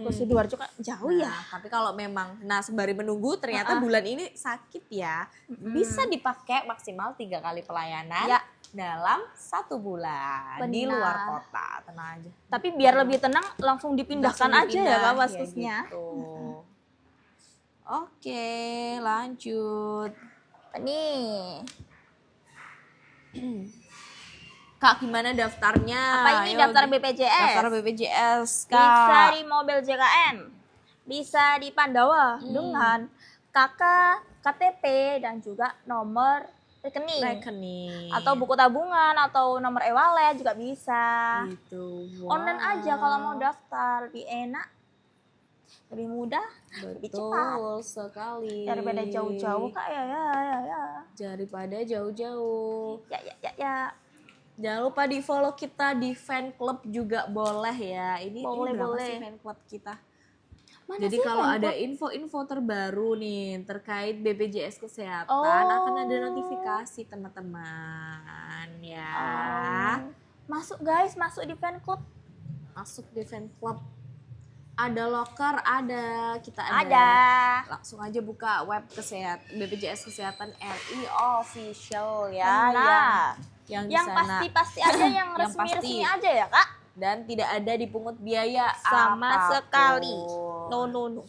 ke Sidoarjo kan jauh ya? Nah, tapi kalau memang sembari menunggu ternyata bulan ini sakit ya, bisa dipakai maksimal 3 kali pelayanan Ya. dalam 1 bulan di Benar. luar kota. Tenang aja. Tapi biar lebih tenang langsung dipindahkan Langsung aja ya dipindah, Kak vaskesnya. gitu. Oke, lanjut. Nih. Kak, gimana daftarnya? Apa ini Ayo, daftar BPJS? Daftar BPJS, Kak. Bisa di mobil JKN. Bisa di Pandawa dengan KK, KTP dan juga nomor rekening. Atau buku tabungan atau nomor e-wallet juga bisa. Gitu. Online aja kalau mau daftar, lebih enak, lebih mudah, lebih cepat. Betul sekali. Daripada jauh-jauh Kak ya. Daripada jauh-jauh. Ya. Jangan lupa di follow kita di fan club juga boleh ya. Ini berapa Boleh. sih fan club kita? Mana Jadi sih kalau fan ada club? info-info terbaru nih terkait BPJS Kesehatan Oh. akan ada notifikasi teman-teman ya. Masuk guys, masuk di fan club. Masuk di fan club. Ada locker, kita Ada. Langsung aja buka web BPJS Kesehatan RI official ya. Benar. Yang di Yang sana. pasti aja, yang Yang resmi-resmi pasti. aja ya Kak. Dan tidak ada dipungut biaya Sama apapun. sekali. No.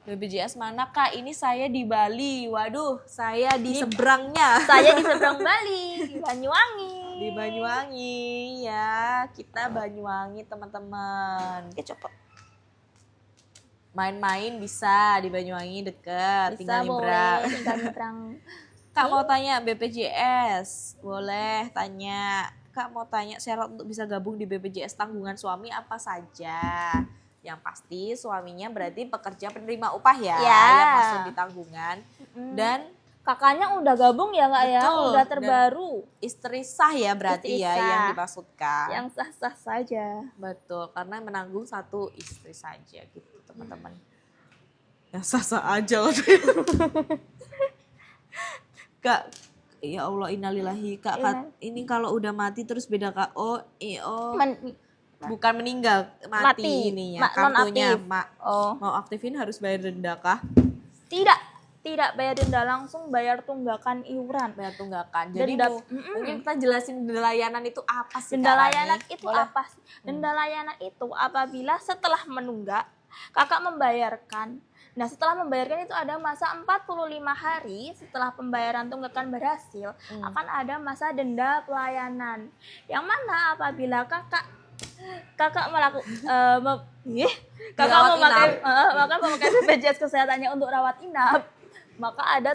BPJS mana Kak? Ini saya di Bali. Waduh, saya di seberangnya. Saya di seberang Bali, di Banyuwangi. Di Banyuwangi ya. Kita Banyuwangi teman-teman. Oke, coba. Main-main bisa di Banyuwangi deket. Bisa tinggal boleh, nyebrang. tinggal nyebrang. Kak mau tanya BPJS. Boleh tanya. Kak mau tanya syarat untuk bisa gabung di BPJS tanggungan suami apa saja? Yang pasti suaminya berarti pekerja penerima upah ya, Ya. yang masuk di tanggungan. Dan Kakaknya udah gabung ya Kak ya? Betul. Udah terbaru. istri sah ya berarti Istri ya sah. yang dimaksudkan. Yang sah-sah saja. Betul, karena menanggung satu istri saja gitu teman-teman. Yang sah-sah aja loh. Kak, ya Allah innalillahi Kak, ini kalau udah mati terus beda KO, bukan meninggal, mati ininya, kartunya. Non-aktif. Oh. Mau aktifin harus bayar denda kah? Tidak bayar denda, langsung bayar tunggakan iuran. Bayar tunggakan. Jadi Denda- mungkin kita jelasin denda layanan itu apa sih Denda Kak layanan Rani? itu Boleh? apa sih? Denda layanan itu apabila setelah menunggak kakak membayarkan. Nah, setelah membayarkan itu ada masa 45 hari setelah pembayaran tunggakan berhasil, akan ada masa denda pelayanan. Yang mana apabila kakak memakai BPJS kesehatannya untuk rawat inap, maka ada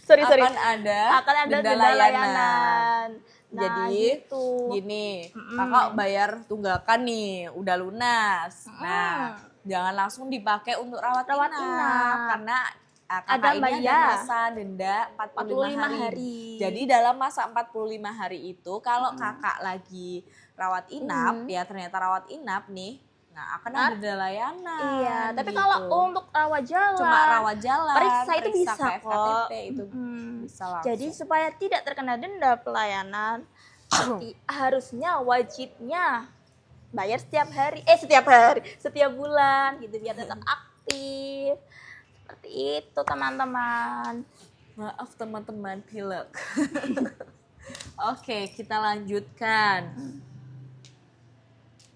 Akan ada denda denda layanan. Nah, Jadi gitu. gini, kakak bayar tunggakan nih, udah lunas. Nah, jangan langsung dipakai untuk rawat inap. Karena kakak Ada ini bayar. ada masa denda 45 hari. Jadi dalam masa 45 hari itu, kalau kakak lagi rawat inap, ya ternyata rawat inap nih, nah akan ada denda layanan. Iya, tapi gitu. kalau untuk rawat jalan, Cuma rawat jalan, periksa itu bisa ke kok. FKTP itu bisa langsung. Jadi supaya tidak terkena denda pelayanan, harusnya wajibnya bayar setiap bulan gitu biar tetap aktif. Seperti itu teman-teman. Maaf teman-teman pilek. Oke, kita lanjutkan.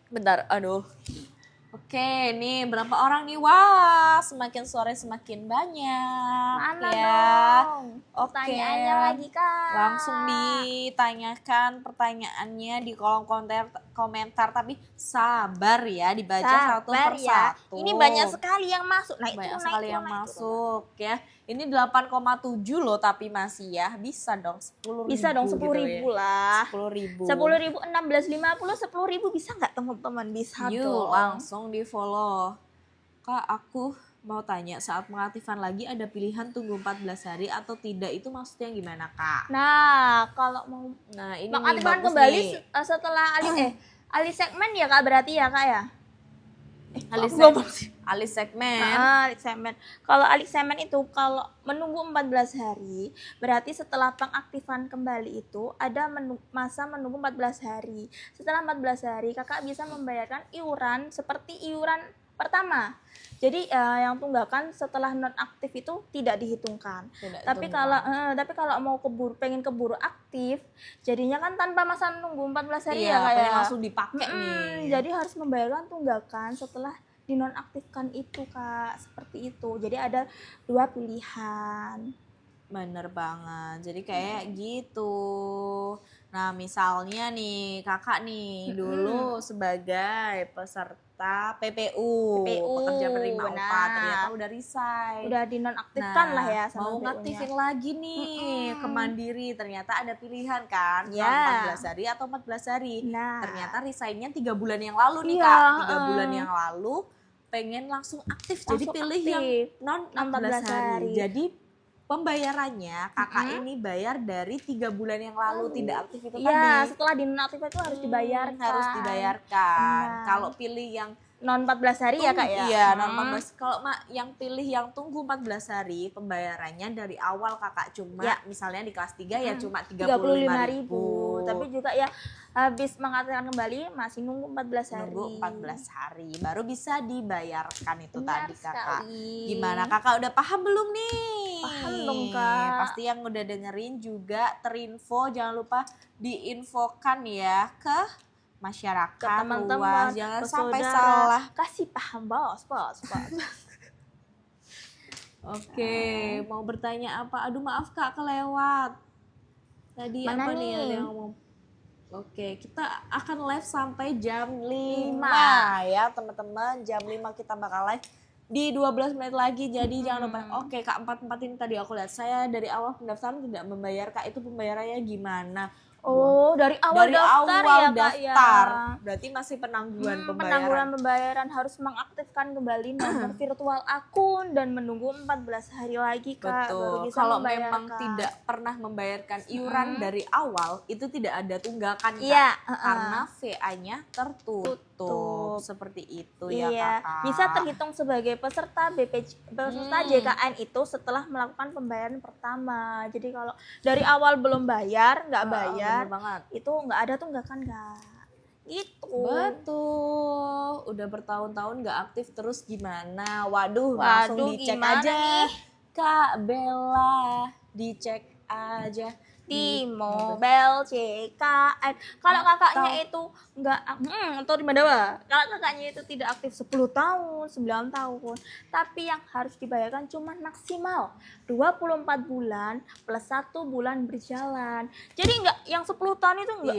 Bentar, aduh. Oke, nih berapa orang nih? Wah, semakin sore semakin banyak. Mana ya. dong? Oke. Pertanyaannya lagi Kak. Langsung ditanyakan pertanyaannya di kolom komentar, tapi sabar ya dibaca satu Sabar ya. persatu. Ini banyak sekali yang masuk. Nah, Banyak itu sekali yang masuk ya. Ini 8,7 loh tapi masih ya. Bisa dong 10.000. Bisa dong 10.000 gitu ya. lah. 10.000. 10.000, 16.50, 10.000 bisa nggak teman-teman? Bisa Yuk dong. langsung di follow. Kak aku mau tanya, saat pengaktifan lagi ada pilihan tunggu 14 hari atau tidak, itu maksudnya gimana Kak? Nah, kalau mau Nah ini nih mengaktifkan bagus kembali nih. setelah alih segmen ya Kak, berarti ya Kak ya? Alih aku ngomong segmen. Alih segmen. alih segmen. Kalau alih segmen itu kalau menunggu 14 hari, berarti setelah pengaktifan kembali itu ada masa menunggu 14 hari. Setelah 14 hari Kakak bisa membayarkan iuran seperti iuran pertama. Jadi yang tunggakan setelah nonaktif itu tidak dihitungkan. Tidak Tapi ditunggu. kalau mau pengen keburu aktif, jadinya kan tanpa masa menunggu 14 hari ya Iya, Kak pengen ya. langsung dipakai nih. Jadi harus membayarkan tunggakan setelah dinonaktifkan itu Kak, seperti itu. Jadi ada 2 pilihan. Bener banget, jadi kayak gitu. Nah misalnya nih kakak nih dulu sebagai peserta PPU, pekerja penerima upah, ternyata udah resign. Udah dinonaktifkan lah ya sama mau PU-nya. ngaktifin lagi nih ke Mandiri, ternyata ada pilihan kan, Ya. 14 hari atau 14 hari. Nah. Ternyata resignnya 3 bulan yang lalu nih Iya, Kak, 3 bulan yang lalu pengen langsung aktif, jadi Langsung pilih aktif. yang non 14 hari. Jadi pembayarannya kakak ini bayar dari 3 bulan yang lalu tidak aktif itu Iya, tadi. setelah dinonaktif itu harus dibayarkan. Harus dibayarkan. Benar. Kalau pilih yang Non 14 hari ya Kak ya? Iya, non 14. Kalau yang pilih yang tunggu 14 hari, pembayarannya dari awal kakak cuma misalnya di kelas 3 ya cuma 35.000. Tapi juga ya habis mengaktifkan kembali masih nunggu 14 hari. Nunggu 14 hari baru bisa dibayarkan itu Benar tadi kakak. sekali. Gimana kakak udah paham belum nih? Paham dong Kak. Pasti yang udah dengerin juga terinfo, jangan lupa diinfokan ya ke masyarakat, Ke teman-teman, jangan ke sampai saudara. salah. Kasih paham bos. Oke, mau bertanya apa? Aduh maaf kak kelewat. Tadi Mana apa nih nih? ada yang ngomong? Oke, kita akan live sampai jam 5 ya teman-teman. Jam 5 kita bakal live di 12 menit lagi. Jadi jangan lupa. Oke kak, 44 ini tadi aku lihat. Saya dari awal pendaftaran tidak membayar kak. Itu pembayarannya gimana? Oh, dari awal daftar ya Kak ya. Berarti masih penangguhan pembayaran. Penangguhan pembayaran harus mengaktifkan kembali nomor virtual akun dan menunggu 14 hari lagi Kak. Betul. Baru bisa Kalau membayarkan. memang tidak pernah membayarkan iuran dari awal, itu tidak ada tunggakan Kak. Iya, Karena VA-nya tertutup. Seperti itu ya Kakak. Bisa terhitung sebagai peserta peserta JKN itu setelah melakukan pembayaran pertama. Jadi kalau dari awal belum bayar, nggak bayar, bener banget. itu nggak ada tunggakan Kak. Itu. Betul. Udah bertahun-tahun nggak aktif terus gimana? Waduh langsung dicek gimana aja. nih? Kak Bella, dicek aja. Di Mobile JKN. Kalau kakaknya itu nggak atau di mana? Kalau kakaknya itu tidak aktif 10 tahun, 9 tahun, tapi yang harus dibayarkan cuma maksimal 24 bulan plus 1 bulan berjalan. Jadi nggak yang 10 tahun itu nggak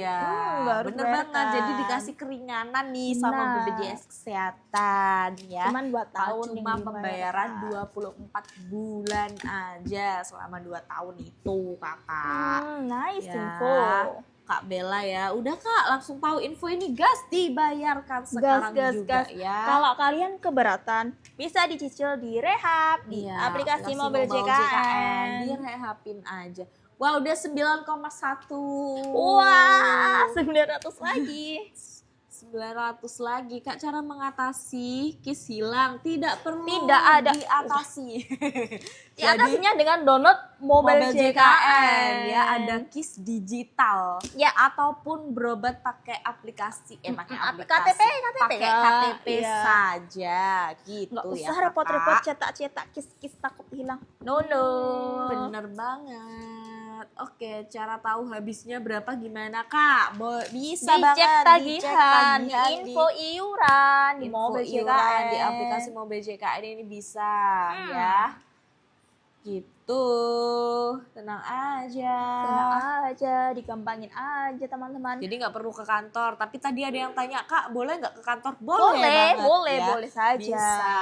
harus bener banget. Jadi dikasih keringanan nih sama BPJS Kesehatan ya. Cuman 2 tahun cuma pembayaran 24 bulan aja selama 2 tahun itu kakak. Nice ya, info. Kak Bella ya. Udah Kak, langsung tahu info ini, gas dibayarkan sekarang juga ya. Kalau kalian keberatan, bisa dicicil di Rehab di aplikasi Mobile JKN. Direhapin aja. Wah, udah 9,1. Wah, 900 lagi. 900 lagi. Kak, cara mengatasi KIS hilang tidak perlu ada diatasi. Diatasinya dengan download Mobile JKN. Ya, ada KIS digital ya, ataupun berobat pakai aplikasi pakai KTP pakai KTP saja gitu. Nggak ya. usah repot-repot cetak-cetak KIS takut hilang. No. Bener banget. Oke, cara tahu habisnya berapa gimana Kak? Bisa dicek banget tagihan, info iuran di Mobile JKN, di aplikasi Mobile JKN ini bisa ya. Gitu. Tenang aja, digampangin aja teman-teman. Jadi nggak perlu ke kantor. Tapi tadi ada yang tanya, Kak, boleh nggak ke kantor? Boleh saja. Bisa.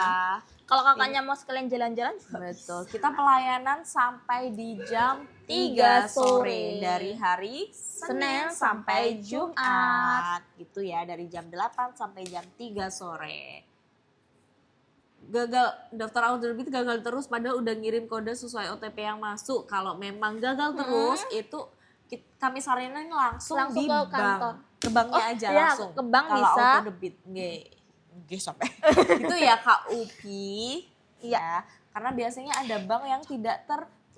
Kalau kakaknya mau sekalian jalan-jalan juga. Betul. Kita pelayanan sampai di jam 3 sore dari hari Senin sampai Jumat. Gitu ya, dari jam 8 sampai jam 3 sore. gagal daftar auto debit gagal terus padahal udah ngirim kode sesuai OTP yang masuk. Kalau memang gagal terus itu kami saranin langsung Langsung di ke bank. kantor. Ke banknya aja iya, langsung. ke bank kalau bisa. auto debit nggih sampai. Itu ya Kak Upi. Ya, karena biasanya ada bank yang tidak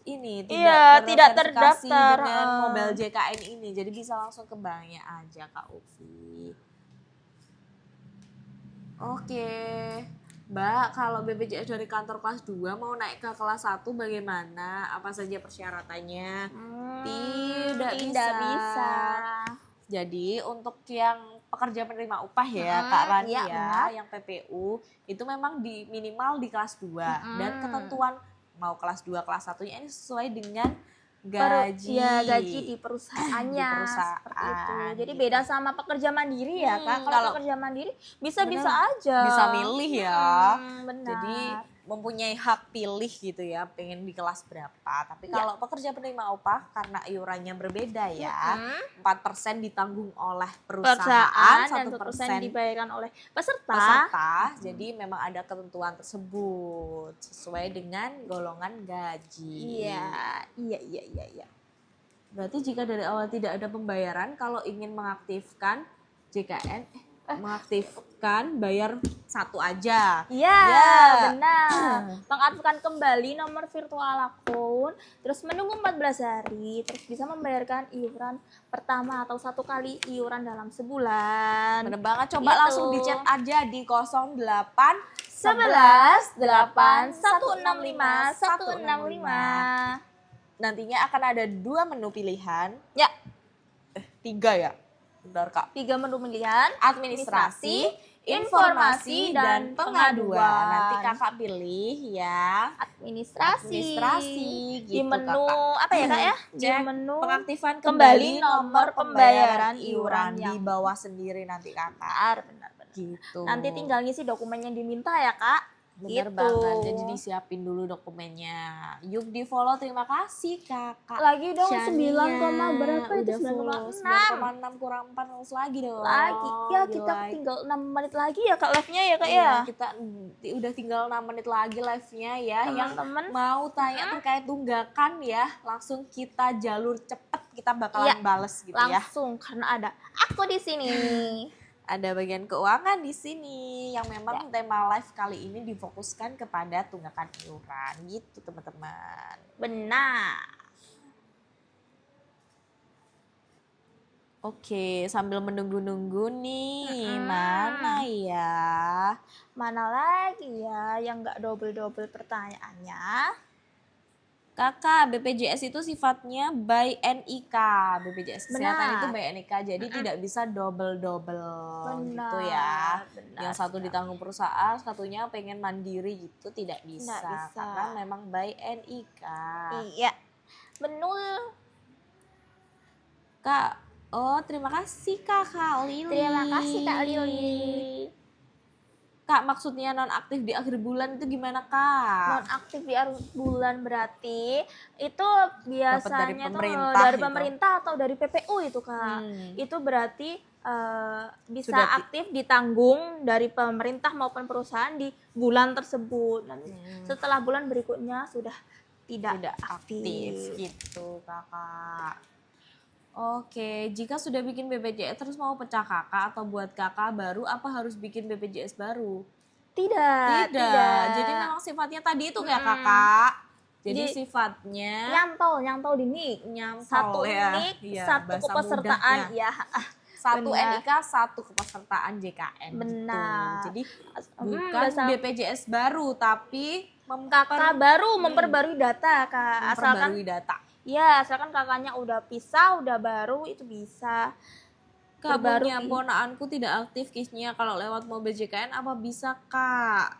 Iya, tidak terverifikasi terdaftar. dengan mobile JKN ini. Jadi bisa langsung ke banknya aja Kak Upi. Oke. Mbak, kalau BPJS dari kantor kelas 2 mau naik ke kelas 1 bagaimana? Apa saja persyaratannya? Tidak bisa. Jadi untuk yang pekerja penerima upah ya Kak Rani iya, ya, benar. yang PPU itu memang minimal di kelas 2 dan ketentuan mau kelas 2 kelas 1-nya ini sesuai dengan gaji. Gaji di perusahaannya. Di perusahaan, seperti itu. Jadi gitu. beda sama pekerja mandiri ya Kak. Kalau kalau pekerja mandiri bisa bener, aja. bisa milih ya. Benar. Jadi mempunyai hak pilih gitu ya, pengen di kelas berapa. Tapi kalau pekerja penerima upah karena iurannya berbeda ya, 4% ditanggung oleh perusahaan, 1% 1% dibayarkan oleh peserta. Jadi memang ada ketentuan tersebut sesuai dengan golongan gaji. Iya. Berarti jika dari awal tidak ada pembayaran, kalau ingin mengaktifkan JKN, mengaktifkan bayar 1 aja. Iya, benar. Mengaktifkan kembali nomor virtual akun, terus menunggu 14 hari, terus bisa membayarkan iuran pertama atau 1 kali iuran dalam sebulan. Bener banget, coba Gitu. langsung di-chat aja di 08 11 8 165 165. Nantinya akan ada 2 menu pilihan. Ya, 3 ya. Bentar Kak. 3 menu pilihan: Administrasi, informasi, dan pengaduan. Nanti Kakak pilih ya. Administrasi. Gitu, Di menu Kakak. apa ya Kak ya? Di Cek menu pengaktifan kembali kembali nomor pembayaran iuran yang di bawah sendiri nanti Kakak. benar. Gitu. Nanti tinggal ngisi dokumen yang diminta ya Kak. Bener Gitu. banget, jadi disiapin dulu dokumennya. Yuk di follow, terima kasih Kakak. Lagi dong Shania. 9, berapa itu? Udah follow, 9,6 kurang 4 harus lagi dong. Lagi. Ya Di kita like. tinggal 6 menit lagi ya Kak live-nya ya Kak Iya, ya. kita udah tinggal 6 menit lagi live-nya ya. Teman-teman. Yang mau tanya terkait tunggakan ya, langsung kita jalur cepet, kita bakalan bales gitu ya. Langsung karena ada aku di sini. Ada bagian keuangan di sini yang memang tema live kali ini difokuskan kepada tunggakan iuran gitu teman-teman. Benar. Oke, sambil menunggu-nunggu nih, mana ya? Mana lagi ya yang nggak double-double pertanyaannya? Kakak, BPJS itu sifatnya by NIK. BPJS Kesehatan itu by NIK, jadi tidak bisa double-double gitu ya. Yang satu ditanggung perusahaan, satunya pengen mandiri gitu, tidak bisa. Karena memang by NIK. Iya, benar. Kak, terima kasih Kak Lili. Terima kasih Kak Lili. Kak, maksudnya nonaktif di akhir bulan itu gimana Kak? Nonaktif di akhir bulan berarti itu biasanya dari pemerintah atau dari PPU itu Kak. Itu berarti bisa aktif ditanggung dari pemerintah maupun perusahaan di bulan tersebut. Nanti setelah bulan berikutnya sudah tidak aktif gitu Kakak. Oke, jika sudah bikin BPJS terus mau pecah Kakak atau buat Kakak baru, apa harus bikin BPJS baru? Tidak. Jadi memang sifatnya tadi itu kayak Kakak. Jadi sifatnya nyantol di nik. Satu nik, satu kepesertaan ya. Satu NIK, satu kepesertaan JKN. Benar. Gitu. Jadi bukan BPJS baru, tapi Kakak baru memperbarui data Kak. Memperbarui data. Ya, asalkan kakaknya udah pisah, udah baru, itu bisa. Kabarnya ponaanku tidak aktif kisnya kalau lewat mobil JKN, apa bisa Kak?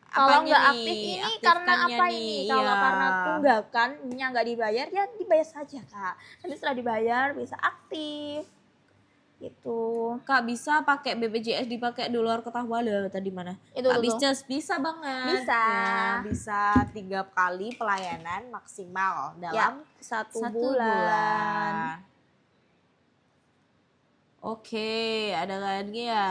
Kalau nggak aktif ini karena apa ini? Kalau karena tunggakannya nggak dibayar, ya dibayar saja Kak. Nanti setelah dibayar bisa aktif. Gitu. Kak, bisa pakai BPJS dipakai di luar kota Wala tadi mana? Itu Kak bisa banget. Bisa. Ya, bisa 3 kali pelayanan maksimal dalam 1 bulan. Oke, ada lagi ya.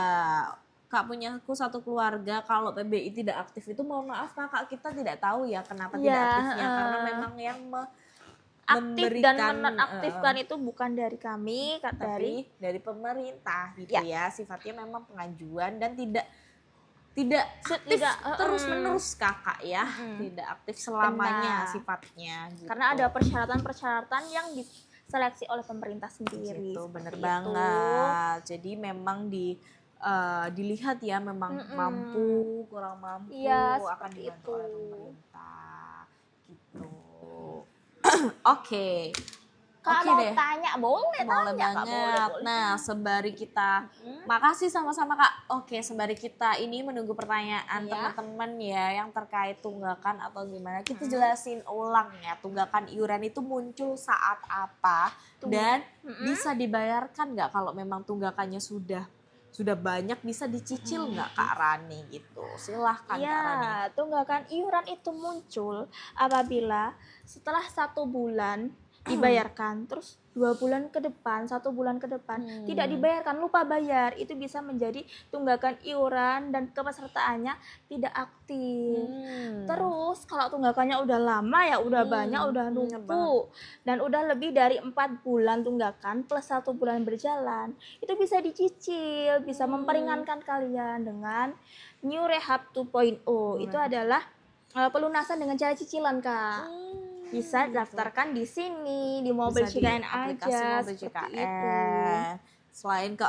Kak punyaku satu keluarga kalau PBI tidak aktif itu mohon maaf Kakak, kita tidak tahu ya kenapa tidak Iya, aktifnya karena memang yang aktif dan memberikan menonaktifkan itu bukan dari kami, Kak, tapi dari pemerintah gitu Ya. ya. Sifatnya memang pengajuan dan tidak aktif tidak, terus menerus Kakak ya. Tidak aktif selamanya Benar. sifatnya gitu. karena ada persyaratan-persyaratan yang diseleksi oleh pemerintah sendiri. Gitu, bener seperti itu. banget. Jadi memang dilihat ya memang mampu, kurang mampu Iya, akan seperti dibantu itu. oleh pemerintah. Gitu. Oke. Kak Oke mau deh. tanya, boleh Boleh tanya, Kak, banget. boleh. Nah, sembari kita makasih sama-sama Kak. Oke, sembari kita ini menunggu pertanyaan Iya. teman-teman ya yang terkait tunggakan atau gimana. Kita jelasin ulang ya, tunggakan iuran itu muncul saat apa dan bisa dibayarkan nggak kalau memang tunggakannya sudah banyak, bisa dicicil nggak Kak Rani gitu. Silahkan Kak Rani. Ya, tunggakan iuran itu muncul apabila setelah 1 bulan dibayarkan, terus 2 bulan ke depan, 1 bulan ke depan tidak dibayarkan, lupa bayar, itu bisa menjadi tunggakan iuran dan kepesertaannya tidak aktif. Terus kalau tunggakannya udah lama ya, udah banyak, udah bener numpuk dan udah lebih dari 4 bulan tunggakan plus 1 bulan berjalan, itu bisa dicicil, bisa memperingankan kalian dengan New Rehab 2.0. Itu adalah pelunasan dengan cara cicilan, Kak. Bisa daftarkan di sini, di mobil Bisa di JKN aplikasi aja, Mobil seperti JKN. itu. Selain ke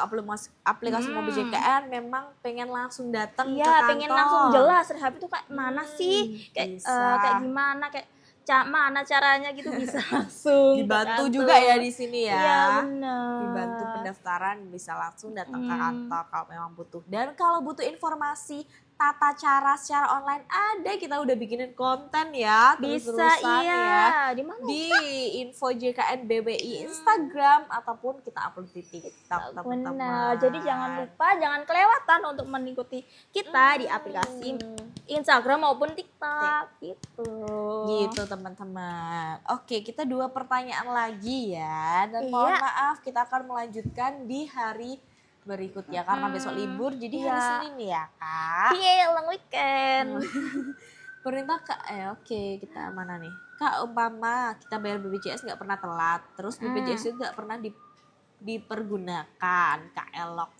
aplikasi Mobil JKN, memang pengen langsung datang ke Iya, kantor. pengen langsung jelas rehab itu kayak mana sih, kayak bisa. kayak gimana, kayak mana caranya gitu, bisa langsung Dibantu ke juga kantor. ya di sini ya. Iya, benar. Dibantu pendaftaran, bisa langsung datang ke kantor kalau memang butuh. Dan kalau butuh informasi tata cara secara online ada, kita udah bikinin konten ya Bisa, terus-terusan iya. ya Di mana? di info JKN BBI Instagram ataupun kita upload di TikTok teman-teman. Benar. Jadi jangan lupa, jangan kelewatan untuk mengikuti kita di aplikasi Instagram maupun TikTok gitu. Gitu teman-teman. Oke, kita 2 pertanyaan lagi ya. Dan mohon Iya. maaf kita akan melanjutkan di hari berikutnya karena besok libur jadi hari Iya. Senin ya Kak. Iya, long weekend. Perintah Kak, oke kita mana nih? Kak, umpama kita bayar BPJS nggak pernah telat, terus BPJS itu nggak pernah dipergunakan, Kak Elok.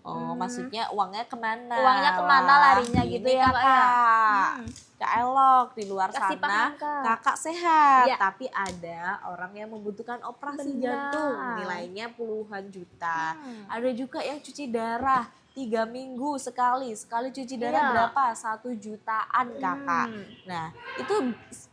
Oh, maksudnya uangnya kemana? Uangnya kemana Wah, larinya gitu gini ya, Kak, ya? Kakak. Kak Elok, di luar Kasih sana paham, Kak. kakak sehat, Iya. tapi ada orang yang membutuhkan operasi Benar. jantung, nilainya puluhan juta. Ada juga yang cuci darah 3 minggu sekali cuci darah Iya. berapa? 1 jutaan Kakak. Nah, itu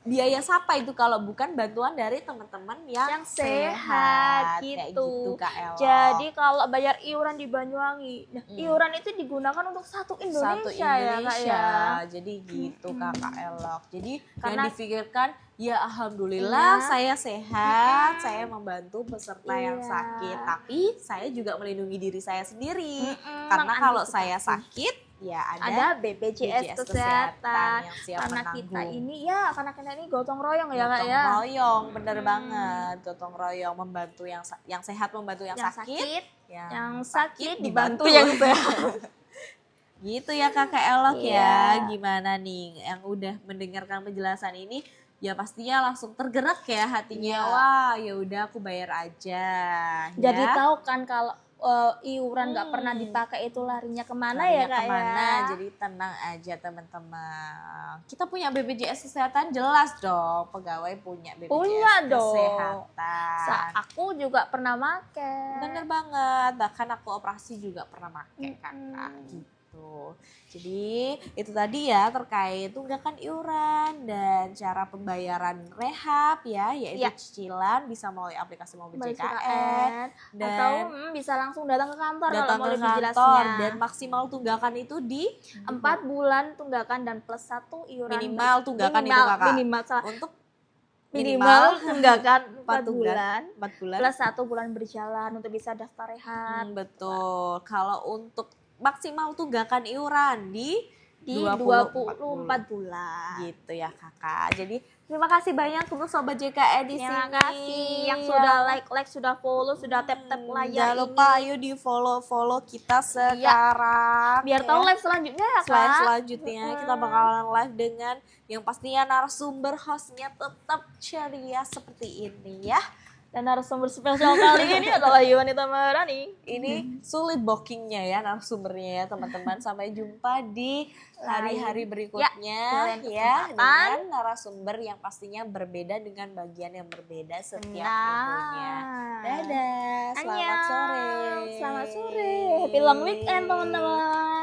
biaya siapa itu kalau bukan bantuan dari teman-teman yang sehat kayak gitu. gitu Kak Elok. Jadi kalau bayar iuran di Banyuwangi, nah, iuran itu digunakan untuk satu Indonesia, satu ya, Kak, ya. Jadi gitu Kakak Elok. Jadi Karena- yang dipikirkan ya alhamdulillah Iya. saya sehat, saya membantu peserta yang Iya. sakit, tapi saya juga melindungi diri saya sendiri. Mm-mm, Karena kalau mengantisipasi. saya sakit ya Ada BPJS kesehatan. yang siap Karena menanggung. karena kita ini gotong royong ya, Kak, Gotong ya. royong, bener banget. Gotong royong membantu yang sehat membantu yang Yang sakit, sakit, yang yang sakit dibantu. dibantu yang sehat. Gitu ya Kakak Elok Iya. ya. Gimana nih yang udah mendengarkan penjelasan ini? Ya pastinya langsung tergerak ya hatinya. Iya. Wah, ya udah aku bayar aja. Jadi ya. tahu kan kalau iuran nggak pernah dipakai itu larinya kemana Larinya ya, Kak, kemana, ya. jadi tenang aja teman-teman. Kita punya BPJS Kesehatan jelas dong, pegawai punya BPJS Punya dong. Kesehatan. Aku juga pernah make. Bener banget, bahkan aku operasi juga pernah pakai Kakak gitu. Jadi itu tadi ya terkait tunggakan iuran dan cara pembayaran rehab ya, yaitu Ya. cicilan bisa melalui aplikasi Mobil Mobil JKN JKN. dan Atau bisa langsung datang ke kantor datang kalau mau ke lebih kantor jelasnya. dan maksimal tunggakan itu di 4 bulan tunggakan dan plus 1 iuran minimal tunggakan itu Kakak. Untuk Untuk minimal tunggakan 4 4 bulan 4 bulan. plus 1 bulan berjalan untuk bisa daftar rehab. Betul. Kalau untuk maksimal tunggakan iuran di 24 bulan. gitu ya Kakak. Jadi Terima kasih banyak untuk Sobat JKE di Terima sini. kasih yang sudah like, sudah follow, sudah tap layar Jangan lupa ayo di follow kita sekarang. biar tahu live selanjutnya ya Kak. Live selanjutnya kita bakalan live dengan yang pastinya narasumber hostnya tetap ceria seperti ini ya. Dan narasumber spesial kali ini adalah Yuanita Maharani. Ini sulit bookingnya ya narasumbernya ya teman-teman. Sampai jumpa di hari-hari berikutnya ya dengan narasumber yang pastinya berbeda dengan bagian yang berbeda setiap minggunya. Dadah, selamat sore. Selamat sore. Happy long weekend teman-teman.